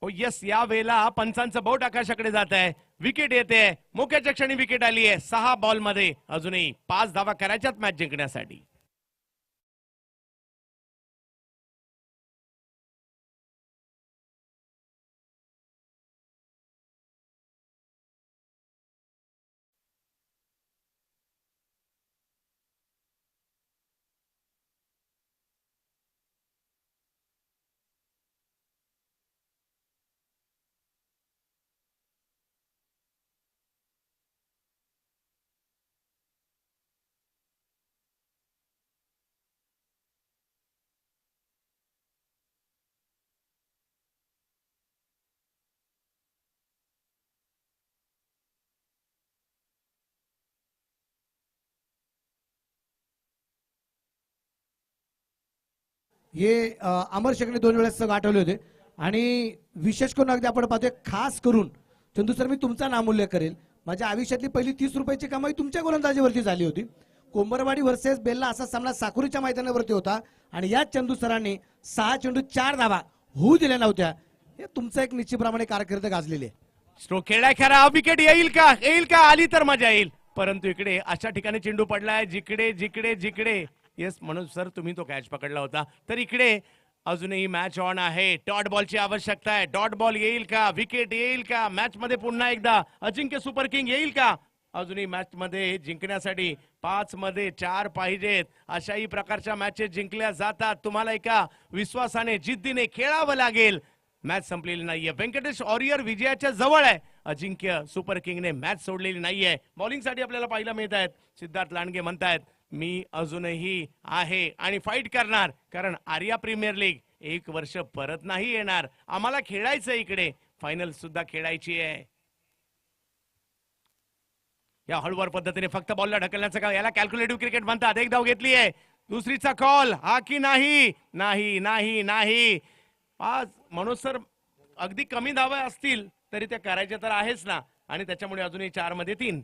ओ यस, या वेळेला पंचांचं बोट आकाशाकडे जात आहे. विकेट येते, मोक्याच्या क्षणी विकेट आली आहे. 6 बॉल मध्ये अजूनही 5 धावा करायच्यात मॅच जिंकण्यासाठी. हे अमर शेखने 2 वेळेस गाठवले होते आणि विशेष करून अगदी आपण पाहतोय, खास करून चंदू सर, मी तुमचा नामोल्लेख करेल. माझ्या आयुष्यातली पहिली 30 रुपयाची कमाई तुमच्या गोलंदाजीवरती झाली होती. कोंबरवाडी वर्सेस बेल्ला असा सामना साकुरीच्या मैदानावरती होता आणि याच चंदू सरांनी 6 चेंडू 4 धावा होऊ दिल्या नव्हत्या. हे तुमचं एक निश्चितप्रमाणे कारकीर्द गाजलेली आहे. स्ट्रोक खेळलाय खरा. विकेट येईल का? येईल का? आली तर मजा येईल. परंतु इकडे अशा ठिकाणी चेंडू पडलाय जिकडे जिकडे जिकडे. येस, म्हणून सर तुम्ही तो कॅच पकडला होता. तर इकडे अजूनही मॅच ऑन आहे. डॉट बॉलची आवश्यकता आहे. डॉट बॉल येईल का? विकेट येईल का? मॅच मध्ये पुन्हा एकदा अजिंक्य सुपर किंग येईल का? अजूनही मॅच मध्ये जिंकण्यासाठी 5 मध्ये 4 पाहिजेत. अशाही प्रकारच्या मॅचेस जिंकल्या जातात. तुम्हाला एका विश्वासाने, जिद्दीने खेळावं लागेल. मॅच संपलेली नाहीये. व्यंकटेश ऑरियर विजयाच्या जवळ आहे. अजिंक्य सुपर किंगने मॅच सोडलेली नाहीये. बॉलिंगसाठी आपल्याला पाहायला मिळत आहेत. सिद्धार्थ लांडगे म्हणतायत, मी अजूनही आहे आणि फाईट करणार, कारण आर्या प्रीमियर लीग 1 वर्ष परत नाही येणार. आम्हाला खेळायचं, इकडे फायनल सुद्धा खेळायची आहे. या हळूवार पद्धतीने फक्त बॉलला ढकलण्याचं काम, याला कॅल्क्युलेटिव्ह क्रिकेट म्हणतात. 1 धाव घेतली आहे. दुसरीचा कॉल हा की नाही? नाही नाही नाही. आज मनोज सर, अगदी कमी धावा असतील तरी त्या करायच्या तर आहेच ना, आणि त्याच्यामुळे अजूनही 4 मध्ये 3.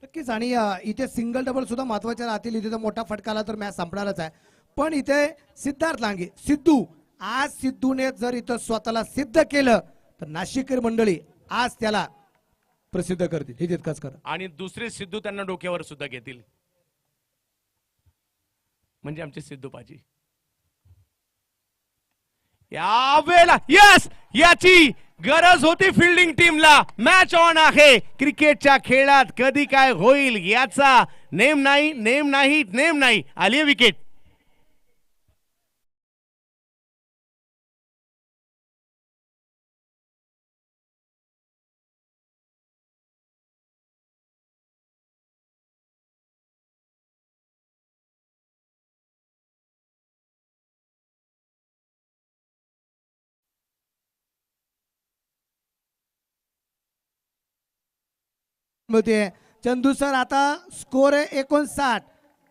नक्कीच. आणि इथे सिंगल डबल सुद्धा महत्वाचे राहतील. इथे तर मोठा फटका आला तर मॅच संपणारच आहे. पण इथे सिद्धार्थ लांगे, सिद्धू, आज सिद्धूने जर इथं स्वतःला सिद्ध केलं तर नाशिकर मंडळी आज त्याला प्रसिद्ध करतील. हे तितकंच खरं. आणि दुसरे सिद्धू त्यांना डोक्यावर सुद्धा घेतील, म्हणजे आमचे सिद्धू पाजी. यावेळेला यस, याची गरज होती फिल्डिंग टीमला. मॅच ऑन आहे. क्रिकेटच्या खेळात कधी काय होईल याचा नेम नाही, नेम नाही, नेम नाही. आली विकेट. चंदू सर, आता स्कोर आहे 59.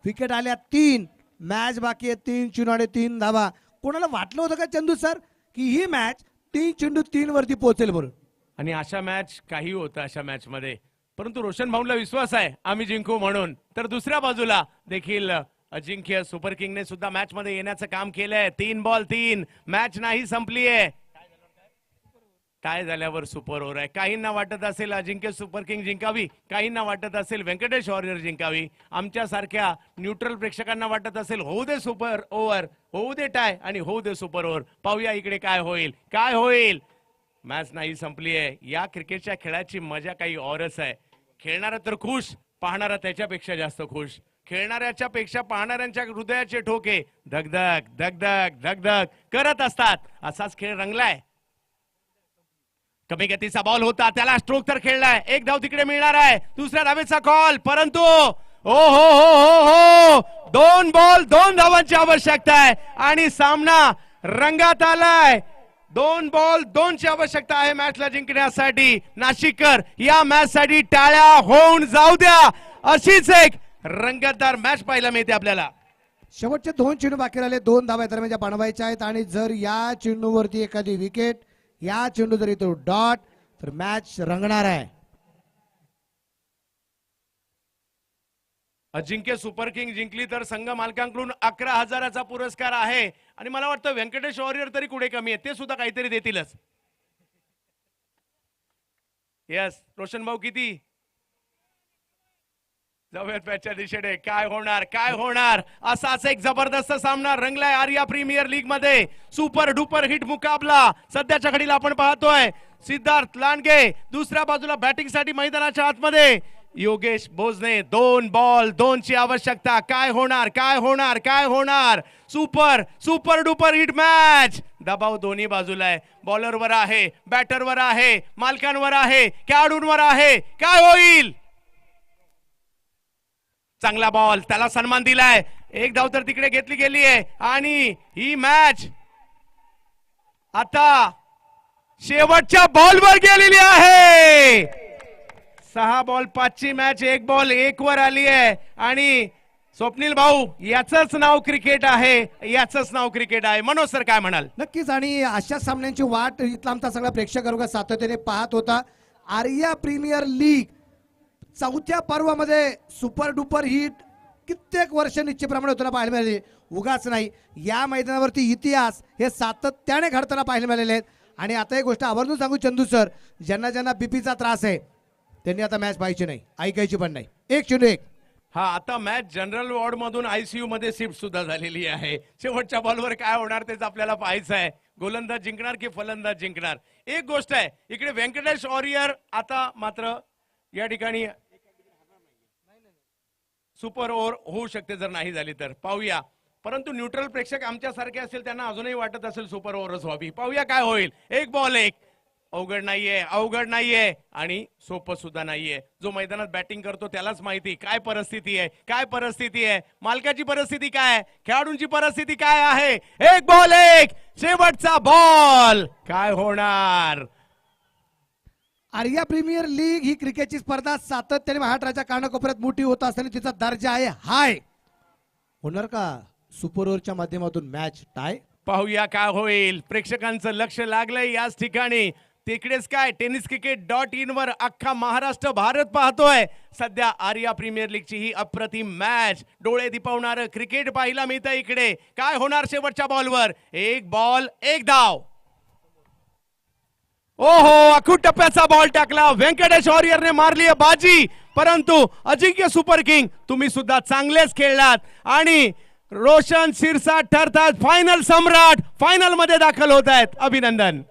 विकेट आल्या 3. मॅच बाकी आहे 3 चेंडू आणि 3 धावा. कोणाला वाटलं होतं का चंदू सर की ही मॅच 3 चेंडू 3 वरती पोहोचेल बरोबर? आणि अशा मॅच काही होतं अशा मॅच मध्ये, परंतु रोशन भाऊला विश्वास आहे आम्ही जिंकू म्हणून. तर दुसऱ्या बाजूला देखील अजिंक्य सुपर किंगने सुद्धा मॅच मध्ये येण्याचं काम केलंय. 3 बॉल 3. मॅच नाही संपली आहे. टाय झाल्यावर सुपर ओव्हर आहे. काहींना वाटत असेल अजिंक्य सुपर किंग जिंकावी, काहींना वाटत असेल व्यंकटेश वॉरियर जिंकावी. आमच्या सारख्या न्यूट्रल प्रेक्षकांना वाटत असेल होऊ दे सुपर ओव्हर, होऊ दे टाय आणि होऊ दे सुपर ओव्हर. पाहूया इकडे काय होईल, काय होईल. मॅच नाही संपली आहे. या क्रिकेटच्या खेळाची मजा काही औरच आहे. खेळणारा तर खुश, पाहणारा त्याच्यापेक्षा जास्त खुश. खेळणाऱ्याच्या पेक्षा पाहणाऱ्यांच्या हृदयाचे ठोके धगधग धगधग धगधग करत असतात. असाच खेळ रंगलाय. कमी गतीचा बॉल होता, त्याला स्ट्रोक तर खेळलाय. 1 धाव तिकडे मिळणार आहे. दुसऱ्या धावेचा कॉल, परंतु ओ हो हो हो हो 2 बॉल 2 धावांची आवश्यकता आहे आणि सामना रंगात आलाय. 2 बॉल 2 ची आवश्यकता आहे मॅचला जिंकण्यासाठी. नाशिककर, या मॅच साठी टाळ्या होऊन जाऊ द्या. अशीच एक रंगतदार मॅच पाहायला मिळते आपल्याला. शेवटचे 2 चेंडू बाकी राहिले, 2 धावा दरम्यान बनवायच्या आहेत आणि जर या चेंडूवरती एखादी विकेट, या चेंडू जरी तो डॉट, तर मॅच रंगणार आहे. अजिंक्य सुपर किंग जिंकली तर संघ मालकांकडून 11,000चा पुरस्कार आहे आणि मला वाटतं व्यंकटेश वॉरियर तरी कुठे कमी आहे, ते सुद्धा काहीतरी देतीलच. यस रोशन भाऊ किती जाऊयात मॅचच्या दिशेने. काय होणार काय होणार, असाच एक जबरदस्त सामना रंगलाय आर्या प्रीमियर लीग मध्ये. सुपर डुपर हिट मुकाबला सध्याच्या घडीला आपण पाहतोय. सिद्धार्थ लांडगे दुसऱ्या बाजूला बॅटिंग साठी मैदानाच्या आतमध्ये. योगेश भोजने 2 बॉल 2 ची आवश्यकता. काय होणार काय होणार काय होणार. Super super duper hit match. दबाव दोन्ही बाजूला आहे. बॉलरवर आहे, बॅटरवर आहे, मालकांवर आहे, खेळाडूंवर आहे. काय होईल. चांगला बॉल, त्याला सन्मान दिलाय. एक धाव तर तिकडे घेतली गेली आहे आणि ही मॅच आता शेवटच्या बॉलवर गेलेली आहे. 6 बॉल 5 ची मॅच 1 बॉल 1 वर आली आहे आणि स्वप्नील भाऊ याचंच नाव क्रिकेट आहे, याचंच नाव क्रिकेट आहे. मनोज सर काय म्हणाल. नक्कीच, आणि अशा सामन्यांची वाट इथला आमचा सगळा प्रेक्षक वर्ग सातत्याने पाहत होता. आर्या प्रीमियर लीग 4थ्या पर्वामध्ये सुपर डुपर हिट कित्येक वर्ष निश्चितप्रमाणे होताना पाहायला मिळाले. उगाच नाही, या मैदानावरती इतिहास हे सातत्याने घडताना पाहायला मिळालेले आहेत. आणि आता एक गोष्ट आवर्जून सांगू चंदू सर, ज्यांना ज्यांना बीपीचा त्रास आहे त्यांनी आता मॅच पाहायची नाही, ऐकायची पण नाही. 1 चेंडू 1. हा आता मॅच जनरल वॉर्ड मधून आयसीयू मध्ये शिफ्ट सुद्धा झालेली आहे. शेवटच्या बॉलवर काय होणार तेच आपल्याला पाहायचं आहे. गोलंदाज जिंकणार की फलंदाज जिंकणार. एक गोष्ट आहे, इकडे व्यंकटेश वॉरियर आता मात्र या ठिकाणी सुपर ओव्हर होऊ शकते जर नाही झाली तर. पाहूया, परंतु न्यूट्रल प्रेक्षक आमच्यासारखे असेल त्यांना अजूनही वाटत असेल सुपर ओव्हरच व्हावी. पाहूया काय होईल. 1 बॉल 1. अवघड नाहीये, अवघड नाहीये आणि सोपं सुद्धा नाहीये. जो मैदानात बॅटिंग करतो त्यालाच माहिती काय परिस्थिती आहे, काय परिस्थिती आहे, मालकाची परिस्थिती काय आहे, खेळाडूंची परिस्थिती काय आहे. 1 बॉल 1. शेवटचा बॉल. काय होणार. आर्या प्रीमियर लीग ही क्रिकेटची स्पर्धा सातत्याने महाराष्ट्राच्या कानाकोपऱ्यात मोठी होत असताना तिचा दर्जा आहे हाय. होणार का सुपर ओव्हरच्या माध्यमातून मॅच टाय. पाहूया काय होईल. प्रेक्षकांचं लक्ष लागलंय याच ठिकाणी. तिकडेच काय tenniscricket.in वर अख्खा महाराष्ट्र भारत पाहतोय. सध्या आर्या प्रीमियर लीगची ही अप्रतिम मॅच, डोळे दिपवणारं क्रिकेट पाहायला मिळतं इकडे. काय होणार शेवटच्या बॉलवर. 1 बॉल 1 धाव. ओहो, अखूट टप्प्याचा बॉल टाकला. व्यंकटेश वॉरियरने मारली आहे बाजी, परंतु अजिंक्य सुपर किंग तुम्ही सुद्धा चांगलेच खेळलात आणि रोशन शिरसाट ठरतात फायनल सम्राट. फायनल मध्ये दाखल होत आहेत. अभिनंदन.